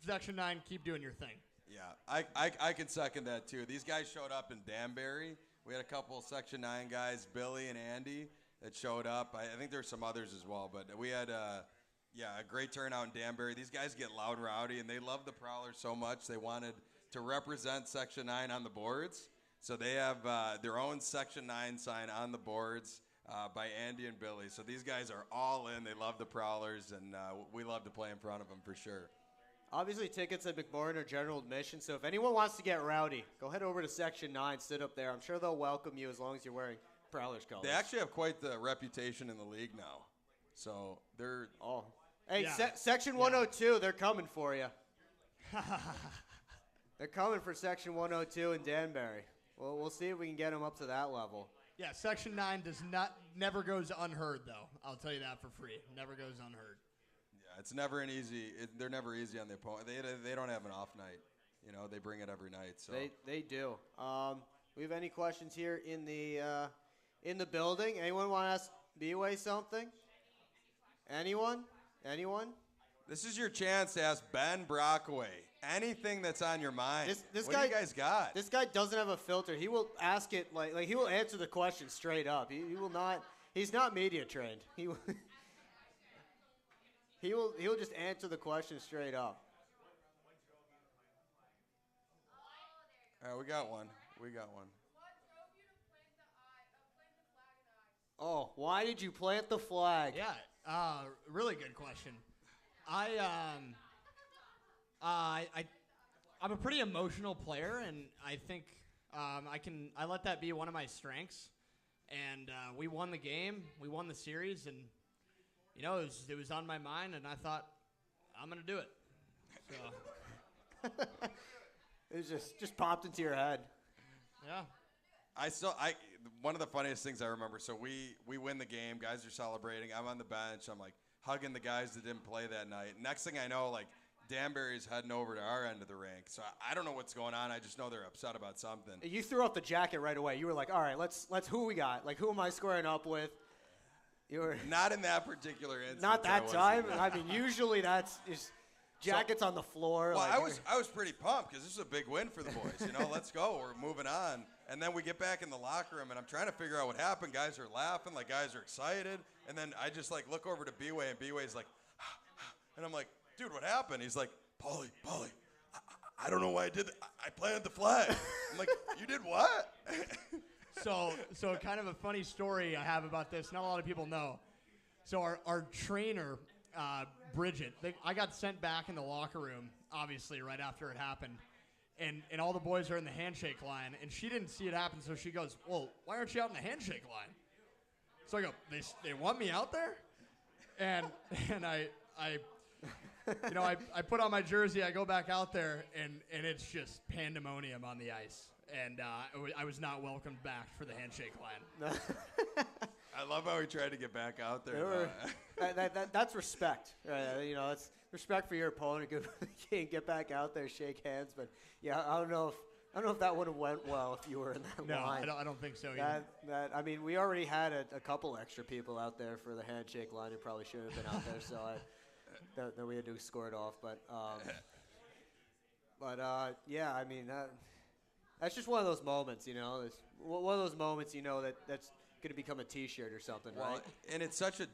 Section 9, keep doing your thing. Yeah, I can second that too. These guys showed up in Danbury. We had a couple Section 9 guys, Billy and Andy, that showed up. I think there's some others as well, but we had a great turnout in Danbury. These guys get loud, rowdy, and they love the Prowlers so much they wanted to represent Section 9 on the boards. So they have their own Section 9 sign on the boards by Andy and Billy. So these guys are all in. They love the Prowlers, and we love to play in front of them for sure. Obviously, tickets at McMorran are general admission, so if anyone wants to get rowdy, go head over to Section 9, sit up there. I'm sure they'll welcome you as long as you're wearing Prowlers colors. They actually have quite the reputation in the league now. So they're... Oh. Hey, Yeah. Section 102, they're coming for you. They're coming for Section 102 in Danbury. Well, we'll see if we can get them up to that level. Yeah, Section 9 never goes unheard, though. I'll tell you that for free. Never goes unheard. Yeah, it's never an easy... they're never easy on the opponent. They don't have an off night. You know, they bring it every night. So They do. We have any questions here in the building? Anyone want to ask B-Way something? Anyone? this is your chance to ask Ben Brockway anything that's on your mind. This what guy, do you guys got? This guy doesn't have a filter. He will ask it like he will answer the question straight up. He will not. He's not media trained. He will. He'll just answer the question straight up. We got one. Oh, why did you plant the flag? Yeah, Really good question. I'm a pretty emotional player, and I think I let that be one of my strengths. And we won the game, we won the series, and it was on my mind, and I thought I'm gonna do it. So It was just popped into your head. yeah. One of the funniest things I remember, so we win the game, guys are celebrating, I'm on the bench, I'm like hugging the guys that didn't play that night. Next thing I know, like Danbury's heading over to our end of the rink. So I don't know what's going on, I just know they're upset about something. You threw out the jacket right away. You were like, all right, let's who we got? Like, who am I squaring up with? You were Not in that particular instance. not that time. I mean, usually that's just jackets on the floor. Well, like, I was pretty pumped because this is a big win for the boys. Let's go. We're moving on. And then we get back in the locker room, and I'm trying to figure out what happened. Guys are laughing, like guys are excited. And then I just like look over to B-Way, and B-Way's like, and I'm like, dude, what happened? He's like, Paulie, I don't know why I did that. I planted the flag. I'm like, you did what? So kind of a funny story I have about this. Not a lot of people know. So our trainer, Bridget, I got sent back in the locker room, obviously, right after it happened. And all the boys are in the handshake line, and she didn't see it happen, so she goes, well, why aren't you out in the handshake line? So I go, they want me out there? And I put on my jersey, I go back out there, and it's just pandemonium on the ice. And I was not welcomed back for the handshake line. I love how he tried to get back out there. That's respect. It's respect for your opponent. Get back out there, shake hands. But yeah, I don't know if that would have went well if you were in that line. No, I don't think so either. I mean, we already had a couple extra people out there for the handshake line who probably should have been out there. So then we had to score it off. But yeah, I mean that's just one of those moments. It's one of those moments. That's going to become a T-shirt or something, Well, right? and it's such the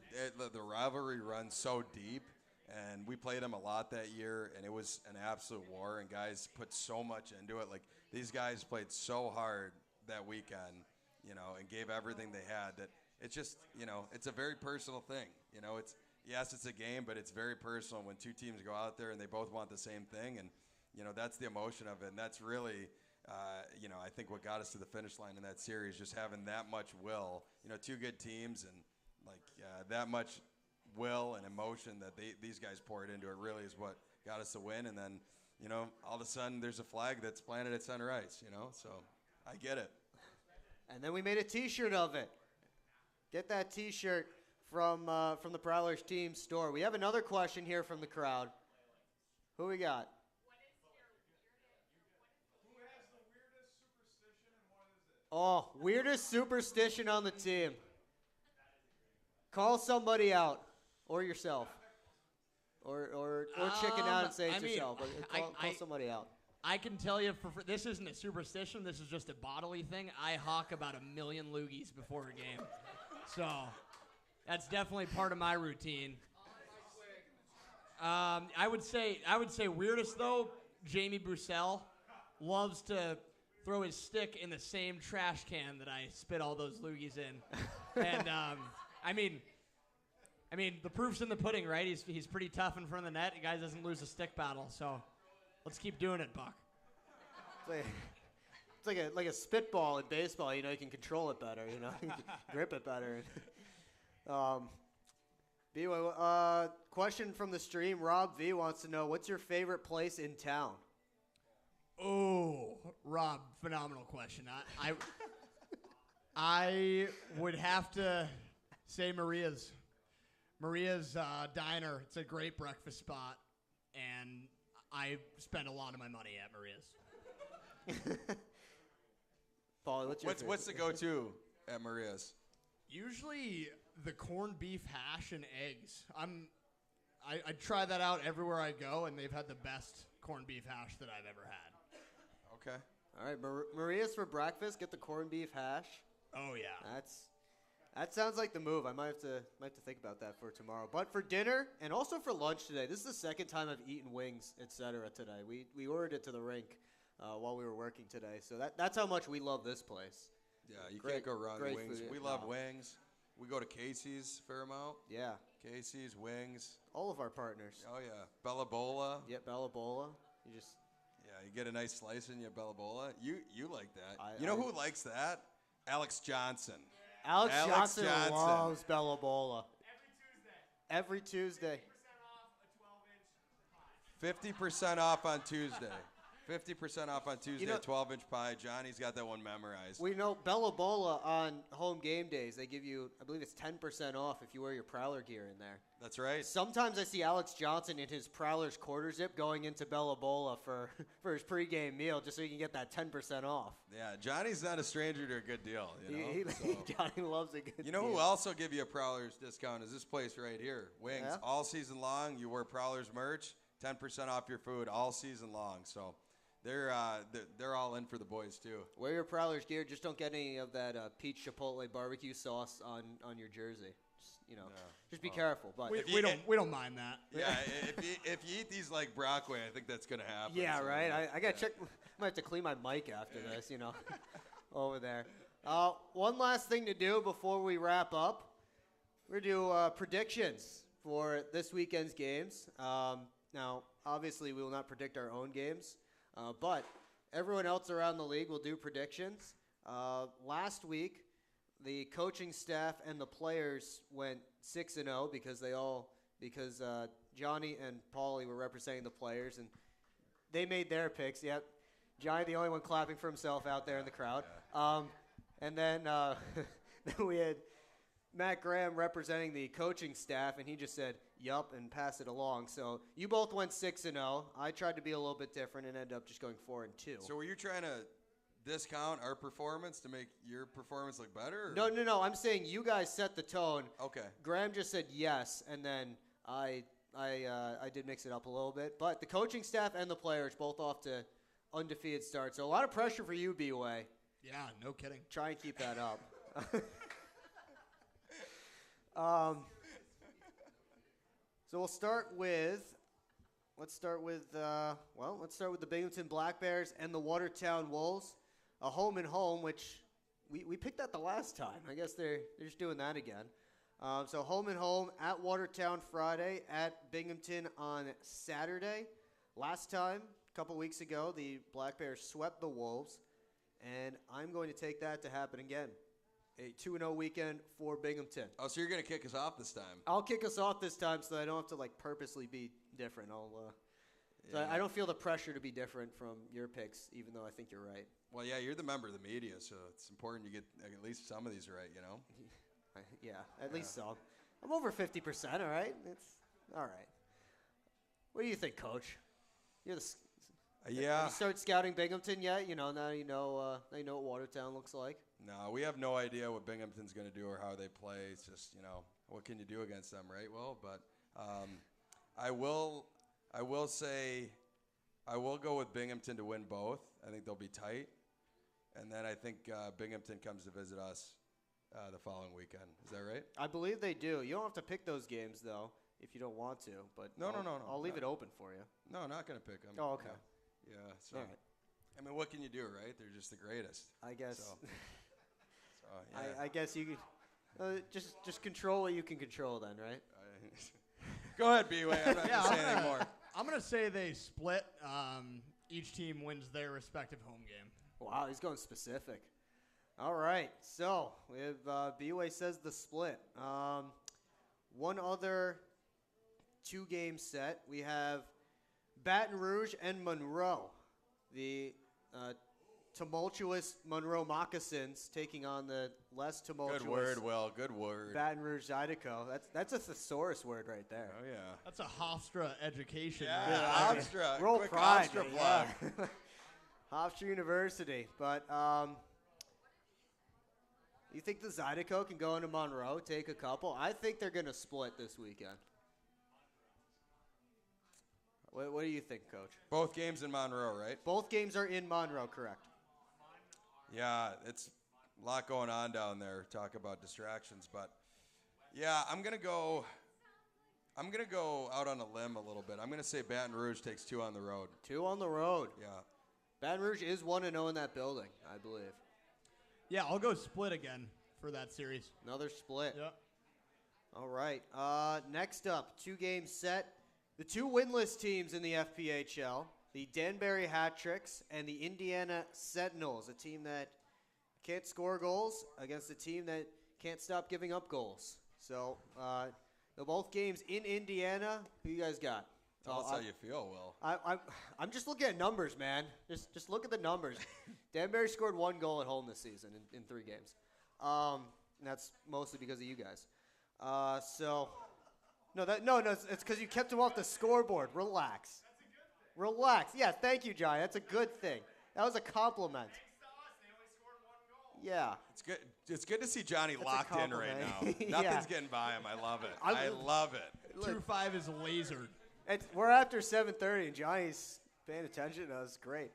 rivalry runs so deep, and we played them a lot that year, and it was an absolute war, and guys put so much into it. Like, these guys played so hard that weekend, and gave everything they had, that it's just, it's a very personal thing. Yes, it's a game, but it's very personal when two teams go out there and they both want the same thing, and, that's the emotion of it, and that's really I think what got us to the finish line in that series, just having that much will, two good teams, and that much will and emotion that these guys poured into it really is what got us to win. And then, all of a sudden there's a flag that's planted at center ice, so I get it. And then we made a T-shirt of it. Get that T-shirt from the Prowlers team store. We have another question here from the crowd. Who we got? Oh, weirdest superstition on the team. Call somebody out, or yourself, or chicken out and say it yourself. But call somebody out. I can tell you, for this isn't a superstition. This is just a bodily thing. I hawk about 1 million loogies before a game, so that's definitely part of my routine. I would say weirdest though. Jamie Bussell loves to throw his stick in the same trash can that I spit all those loogies in. And, I mean, the proof's in the pudding, right? He's pretty tough in front of the net. The guy doesn't lose a stick battle, so let's keep doing it, Buck. It's like a spitball in baseball. You can control it better. You can grip it better. Question from the stream. Rob V wants to know, what's your favorite place in town? Oh, Rob, phenomenal question. I would have to say Maria's. Maria's Diner. It's a great breakfast spot, and I spend a lot of my money at Maria's. Paul, what's the go-to at Maria's? Usually the corned beef hash and eggs. I try that out everywhere I go, and they've had the best corned beef hash that I've ever had. Okay. All right, Maria's for breakfast. Get the corned beef hash. Oh yeah. That sounds like the move. I might have to think about that for tomorrow. But for dinner and also for lunch today, this is the second time I've eaten wings, etc. today. We ordered it to the rink while we were working today. So that's how much we love this place. Yeah, you can't go wrong with wings. Food. We love wings. We go to Casey's a fair amount. Yeah. Casey's, Wings. All of our partners. Oh, yeah. Bella Bola. Yep, Bella Bola. You just Yeah, you get a nice slice in your Bella Bola. You like that. I- You know I- who likes that? Alex Johnson. Alex Johnson Johnson. loves Bella Bola. Every Tuesday. 50% off on Tuesday. 50% off on Tuesday, know- 12-inch pie. Johnny's got that one memorized. We know Bella Bola on home game days, they give you, I believe it's 10% off if you wear your Prowler gear in there. That's right. Sometimes I see Alex Johnson in his Prowler's quarter zip going into Bella Bola for his pregame meal just so he can get that 10% off. Yeah, Johnny's not a stranger to a good deal. You know? So- Johnny loves a good You know deal. who also give you a Prowlers discount is this place right here, Wings. Yeah? All season long, you wear Prowlers merch, 10% off your food all season long. So they're all in for the boys too. Wear your Prowlers gear. Just don't get any of that peach chipotle barbecue sauce on your jersey. Just be careful. But We don't mind that. Yeah, if you eat these like Brockway, I think that's gonna happen. yeah, So, right. I gotta check. Might have to clean my mic after this. Over there. One last thing to do before we wrap up. We're gonna do predictions for this weekend's games. Now, obviously, we will not predict our own games, but everyone else around the league will do predictions. Last week, the coaching staff and the players went 6-0 because Johnny and Paulie were representing the players, and they made their picks. Yep, Johnny, the only one clapping for himself out there in the crowd. And then then we had Matt Graham representing the coaching staff, and he just said, yup, and pass it along. So you both went 6-0. I tried to be a little bit different and ended up just going 4-2. So were you trying to discount our performance to make your performance look better? Or? No. I'm saying you guys set the tone. Okay. Graham just said yes, and then I did mix it up a little bit. But the coaching staff and the players both off to undefeated starts. So a lot of pressure for you, B-Way. Yeah, no kidding. Try and keep that up. So let's start with the Binghamton Black Bears and the Watertown Wolves, a home and home, which we picked that the last time. I guess they're just doing that again. So home and home at Watertown Friday, at Binghamton on Saturday. Last time, a couple weeks ago, the Black Bears swept the Wolves, and I'm going to take that to happen again. A 2-0 weekend for Binghamton. Oh, so you're going to kick us off this time? I'll kick us off this time so that I don't have to purposely be different. So I don't feel the pressure to be different from your picks, even though I think you're right. Well, yeah, you're the member of the media, so it's important you get at least some of these right, you know? At least so. I'm over 50%, all right? It's all right. What do you think, Coach? You're the Yeah. Have you started scouting Binghamton yet? Now you know what Watertown looks like. No, we have no idea what Binghamton's going to do or how they play. It's just, what can you do against them, right? Well, but I will say I will go with Binghamton to win both. I think they'll be tight. And then I think Binghamton comes to visit us the following weekend. Is that right? I believe they do. You don't have to pick those games, though, if you don't want to. But No. I'll leave it open for you. No, not going to pick them. Oh, okay. Yeah. So, All right. I mean, what can you do, right? They're just the greatest. I guess. So, yeah. I guess you could just control what you can control then, right? Go ahead, B-Way. I'm not going to say anything more. I'm going to say they split. Each team wins their respective home game. Wow, he's going specific. All right, so we have B-Way says the split. One other two-game set. We have Baton Rouge and Monroe. The tumultuous Monroe Moccasins taking on the less tumultuous. Good word, Will. Good word. Baton Rouge Zydeco. That's a thesaurus word right there. Oh, yeah. That's a Hofstra education. Yeah, right? Hofstra. Roll Quick pride. Hofstra Yeah. plug. Hofstra University. But you think the Zydeco can go into Monroe, take a couple? I think they're going to split this weekend. What do you think, Coach? Both games in Monroe, right? Both games are in Monroe, correct? Yeah, it's a lot going on down there. Talk about distractions, but yeah, I'm gonna go out on a limb a little bit. I'm gonna say Baton Rouge takes 2 on the road. 2 on the road. Yeah. Baton Rouge is 1-0 in that building, I believe. Yeah, I'll go split again for that series. Another split. Yeah. All right. Next up, 2-game set. The 2 winless teams in the FPHL, the Danbury Hat-Tricks and the Indiana Sentinels, a team that can't score goals against a team that can't stop giving up goals. So, they're both games in Indiana. Who you guys got? Tell us how you feel, Will. I'm just looking at numbers, man. Just look at the numbers. Danbury scored 1 goal at home this season in 3 games. And that's mostly because of you guys. It's because you kept him off the scoreboard. Relax. Relax. Yeah, thank you, Johnny. That's a good thing. That was a compliment. Yeah. It's good to see Johnny That's locked in right now. Yeah. Nothing's getting by him. I love it. I love it. 2-5 is lasered. We're after 7:30, and Johnny's paying attention. That's great.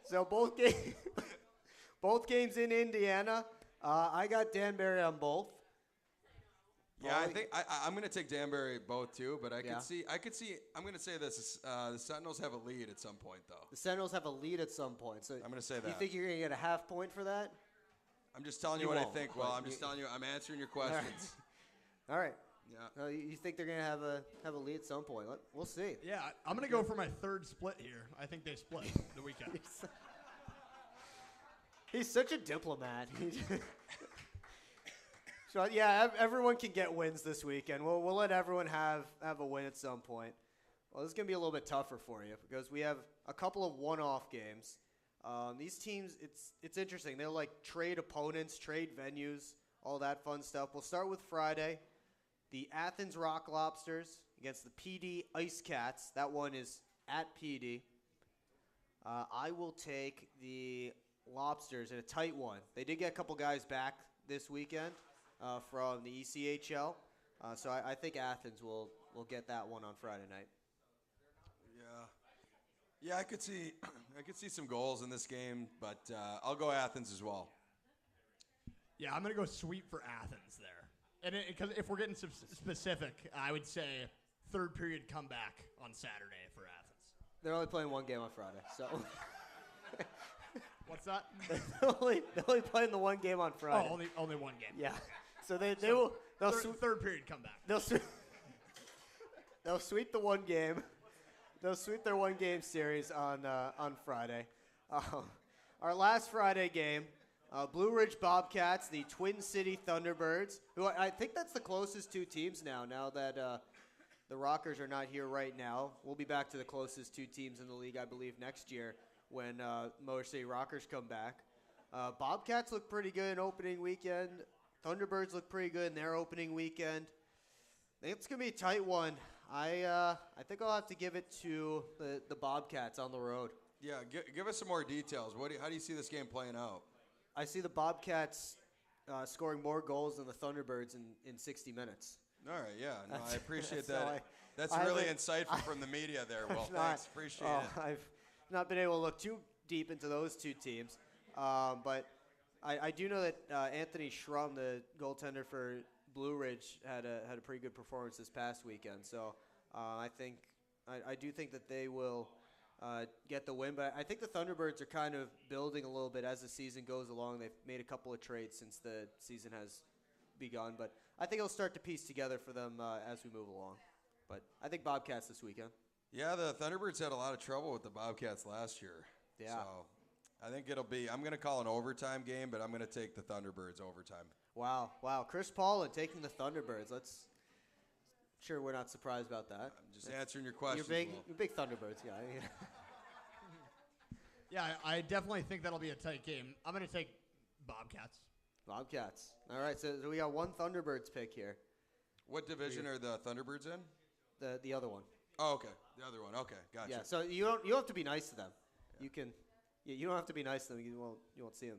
So both games in Indiana. I got Danbury on both. Yeah, I think I'm going to take Danbury both too, but I could see. I'm going to say this: the Sentinels have a lead at some point, though. The Sentinels have a lead at some point. So I'm going to say that. You think you're going to get a half point for that? I'm just telling you what I think. Well, I'm just telling you. I'm answering your questions. All right. Yeah. You think they're going to have a lead at some point? We'll see. Yeah, I'm going to go for my 3rd split here. I think they split the weekend. He's such a diplomat. So, yeah, everyone can get wins this weekend. We'll let everyone have a win at some point. Well, this is going to be a little bit tougher for you because we have a couple of one-off games. These teams, it's interesting. They're like trade opponents, trade venues, all that fun stuff. We'll start with Friday. The Athens Rock Lobsters against the PD Ice Cats. That one is at PD. I will take the Lobsters in a tight one. They did get a couple guys back this weekend from the ECHL. So I think Athens will get that one on Friday night. Yeah, I could see some goals in this game, but I'll go Athens as well. Yeah, I'm going to go sweep for Athens there. And because if we're getting specific, I would say 3rd period comeback on Saturday for Athens. They're only playing 1 game on Friday, so. What's that? they're only playing the 1 game on Friday. Oh, only 1 game. Yeah. So they will. Third period comeback. They'll sweep the 1 game. They'll sweep their 1 game series on Friday. Our last Friday game. Blue Ridge Bobcats, the Twin City Thunderbirds, who I think that's the closest 2 teams now that the Rockers are not here right now. We'll be back to the closest 2 teams in the league, I believe, next year when Motor City Rockers come back. Bobcats look pretty good in opening weekend. Thunderbirds look pretty good in their opening weekend. I think it's going to be a tight one. I think I'll have to give it to the Bobcats on the road. Yeah, give us some more details. How do you see this game playing out? I see the Bobcats scoring more goals than the Thunderbirds in 60 minutes. All right, yeah. No, I appreciate that. That's really insightful from the media there, Will. Thanks. Appreciate it. I've not been able to look too deep into those 2 teams. But I do know that Anthony Schrum, the goaltender for Blue Ridge, had a pretty good performance this past weekend. So I do think that they will get the win. But I think the Thunderbirds are kind of building a little bit as the season goes along. They've made a couple of trades since the season has begun. But I think it'll start to piece together for them as we move along. But I think Bobcats this weekend. Yeah, the Thunderbirds had a lot of trouble with the Bobcats last year. Yeah. So I think I'm going to call an overtime game, but I'm going to take the Thunderbirds overtime. Wow. Chris Paulin taking the Thunderbirds. Sure, we're not surprised about that. I'm just answering your questions. You're big Thunderbirds guy. Yeah, I definitely think that'll be a tight game. I'm going to take Bobcats. Bobcats. All right, so we got 1 Thunderbirds pick here. What division are the Thunderbirds in? The other one. Oh, okay. The other one. Okay, gotcha. Yeah, so you don't have to be nice to them. Yeah. You don't have to be nice to them. You won't see them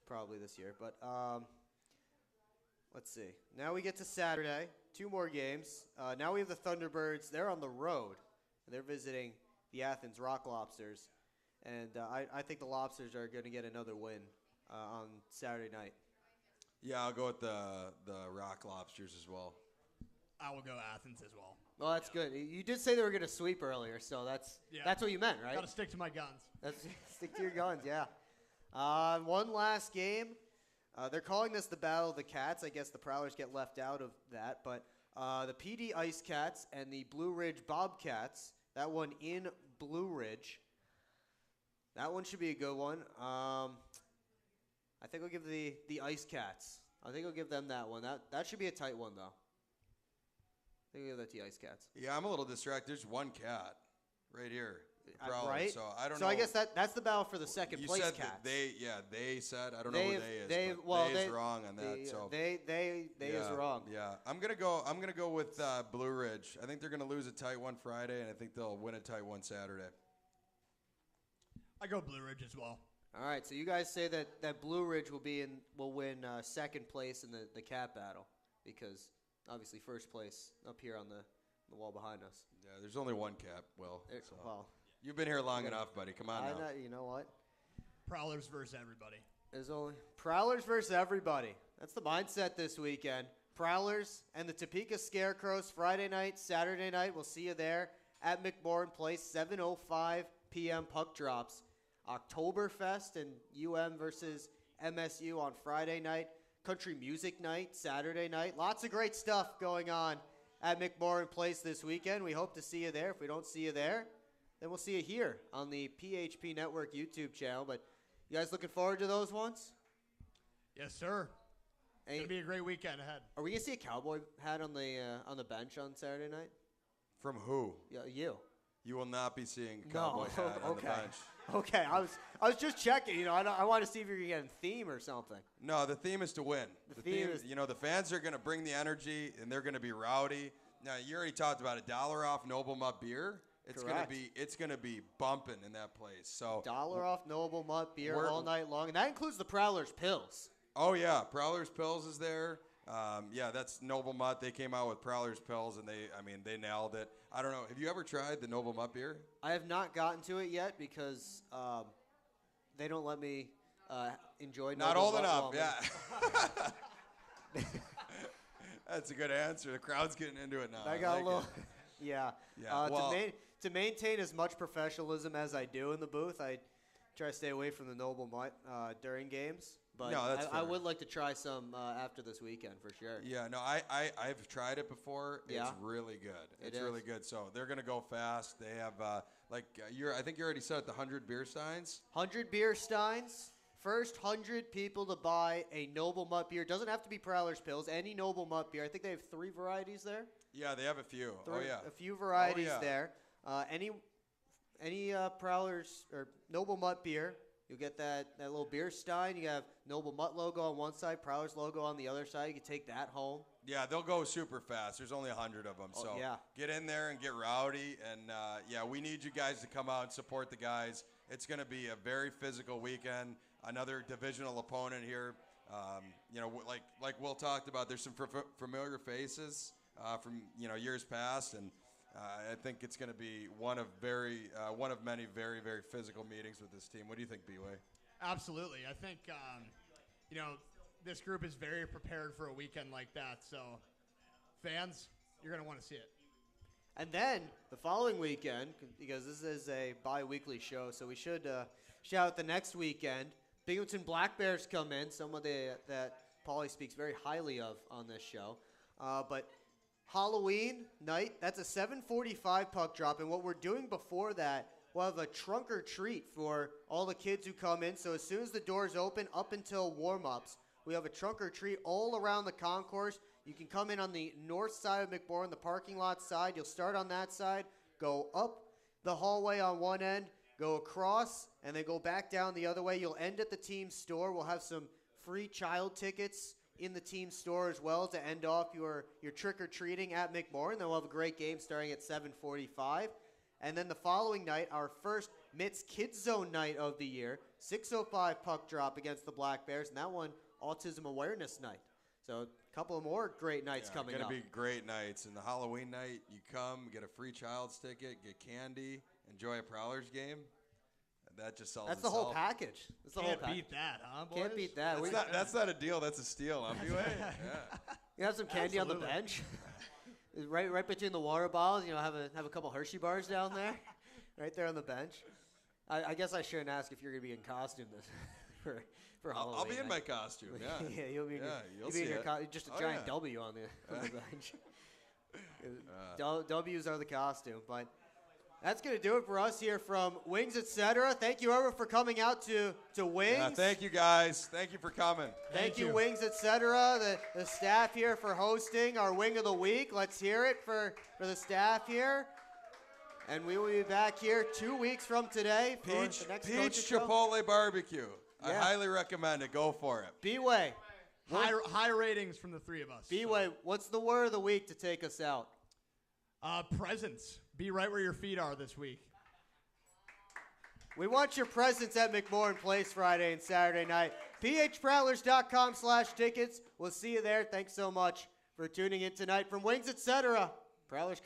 probably this year. But let's see. Now we get to Saturday. 2 more games. Now we have the Thunderbirds. They're on the road. They're visiting the Athens Rock Lobsters. And I think the Lobsters are going to get another win on Saturday night. Yeah, I'll go with the Rock Lobsters as well. I will go Athens as well. Well, that's good. You did say they were going to sweep earlier, so that's what you meant, right? Got to stick to my guns. Stick to your guns, yeah. One last game. They're calling this the Battle of the Cats. I guess the Prowlers get left out of that. But the PD Ice Cats and the Blue Ridge Bobcats, that one in Blue Ridge. That one should be a good one. I think I'll give the Ice Cats. I think I'll give them that one. That should be a tight one, though. I think I'll give that to the Ice Cats. Yeah, I'm a little distracted. There's one cat right here. The Prowlers, right? So I don't know. So I guess that's the battle for the second you place said Cats. that they said. I don't know who they is. They is wrong on that. So They is wrong. Yeah, I'm gonna go with Blue Ridge. I think they're gonna lose a tight one Friday, and I think they'll win a tight one Saturday. I go Blue Ridge as well. All right, so you guys say that Blue Ridge will win second place in the cat battle because obviously first place up here on the wall behind us. Yeah, there's only one cap. Well, you've been here long yeah. enough, buddy. Come on now. You know what? Prowlers versus everybody. There's only Prowlers versus everybody. That's the mindset this weekend. Prowlers and the Topeka Scarecrows Friday night, Saturday night. We'll see you there at McMorran Place, 7:05 p.m. puck drops. Oktoberfest and UM versus MSU on Friday night. Country music night, Saturday night. Lots of great stuff going on at McMorran Place this weekend. We hope to see you there. If we don't see you there, then we'll see you here on the PHP Network YouTube channel. But you guys looking forward to those ones? Yes, sir. It's gonna be a great weekend ahead. Are we gonna see a cowboy hat on the bench on Saturday night? From who? Yeah, you. You will not be seeing cowboy hat on the bench. Okay, I was just checking. You know, I want to see if you're gonna get a theme or something. No, the theme is to win. The theme is, you know, the fans are gonna bring the energy and they're gonna be rowdy. Now, you already talked about $1 off Noble Mutt beer. It's gonna be bumping in that place. So $1 off Noble Mutt beer all night long, and that includes the Prowlers Pills. Oh yeah, Prowlers Pills is there. Yeah, that's Noble Mutt. They came out with Prowlers Pills, and they nailed it. I don't know. Have you ever tried the Noble Mutt beer? I have not gotten to it yet because they don't let me enjoy. Not Noble old Mutt enough. Yeah. That's a good answer. The crowd's getting into it now. I got like a little. it. Yeah. Yeah. To maintain as much professionalism as I do in the booth, I try to stay away from the Noble Mutt during games. But no, that's I fair. would like to try some after this weekend for sure. Yeah, no, I've tried it before. Yeah? It's really good. It's It really is. good. So they're gonna go fast. They have I think you already said it, the 100 beer steins. 100 beer steins. First 100 people to buy a Noble Mutt beer. Doesn't have to be Prowlers Pills. Any Noble Mutt beer. I think they have 3 varieties there. Yeah, they have a few. A few varieties yeah. there. Any Prowlers or Noble Mutt beer. You'll get that little beer stein. You have Noble Mutt logo on one side, Prowlers logo on the other side. You can take that home. Yeah, they'll go super fast. There's only 100 of them. Oh, so yeah. Get in there and get rowdy. And, we need you guys to come out and support the guys. It's going to be a very physical weekend. Another divisional opponent here. Like Will talked about, there's some familiar faces from, years past. And I think it's going to be one of many very, very physical meetings with this team. What do you think, B-Way? Absolutely. I think, this group is very prepared for a weekend like that. So, fans, you're going to want to see it. And then the following weekend, because this is a bi-weekly show, so we should shout out the next weekend. Binghamton Black Bears come in, someone that Paulie speaks very highly of on this show. But Halloween night, that's a 7:45 puck drop. And what we're doing before that, we'll have a trunk or treat for all the kids who come in. So as soon as the doors open, up until warm-ups, we have a trunk or treat all around the concourse. You can come in on the north side of McMorran, the parking lot side. You'll start on that side, go up the hallway on one end, go across, and then go back down the other way. You'll end at the team store. We'll have some free child tickets in the team store as well to end off your trick-or-treating at McMorran. Then we'll have a great game starting at 7:45. And then the following night, our first Mitts Kids Zone night of the year, 6:05 puck drop against the Black Bears, and that one, Autism Awareness Night. So a couple of more great nights coming up. Going to be great nights. And the Halloween night, you come, get a free child's ticket, get candy, enjoy a Prowlers game. That just sells That's the itself. whole package. That's the whole Can't package. beat that, huh, boys? Can't beat that. That's not a deal. That's a steal. I'm B-Way. Yeah. You have some candy on the Absolutely. bench, right between the water bottles. Have a couple Hershey bars down there, right there on the bench. I guess I shouldn't ask if you're gonna be in costume for Halloween. I'll be in my costume. Yeah. Yeah, you'll be. You'll be see in your it. just a Oh, giant yeah. W on the bench. W's are the costume, but that's gonna do it for us here from Wings Etc. Thank you, everyone, for coming out to Wings. Yeah, thank you guys. Thank you for coming. Thank you, Wings Etc. The staff here for hosting our Wing of the Week. Let's hear it for the staff here. And we will be back here 2 weeks from today for the next Peach Coaches Show. Chipotle Barbecue. I Yeah. highly recommend it. Go for it. B-Way. High ratings from the three of us. B-Way, what's the word of the week to take us out? Presents. Be right where your feet are this week. We want your presence at McMorran Place Friday and Saturday night. phprowlers.com/tickets. We'll see you there. Thanks so much for tuning in tonight from Wings Etc. Prowlers Coach.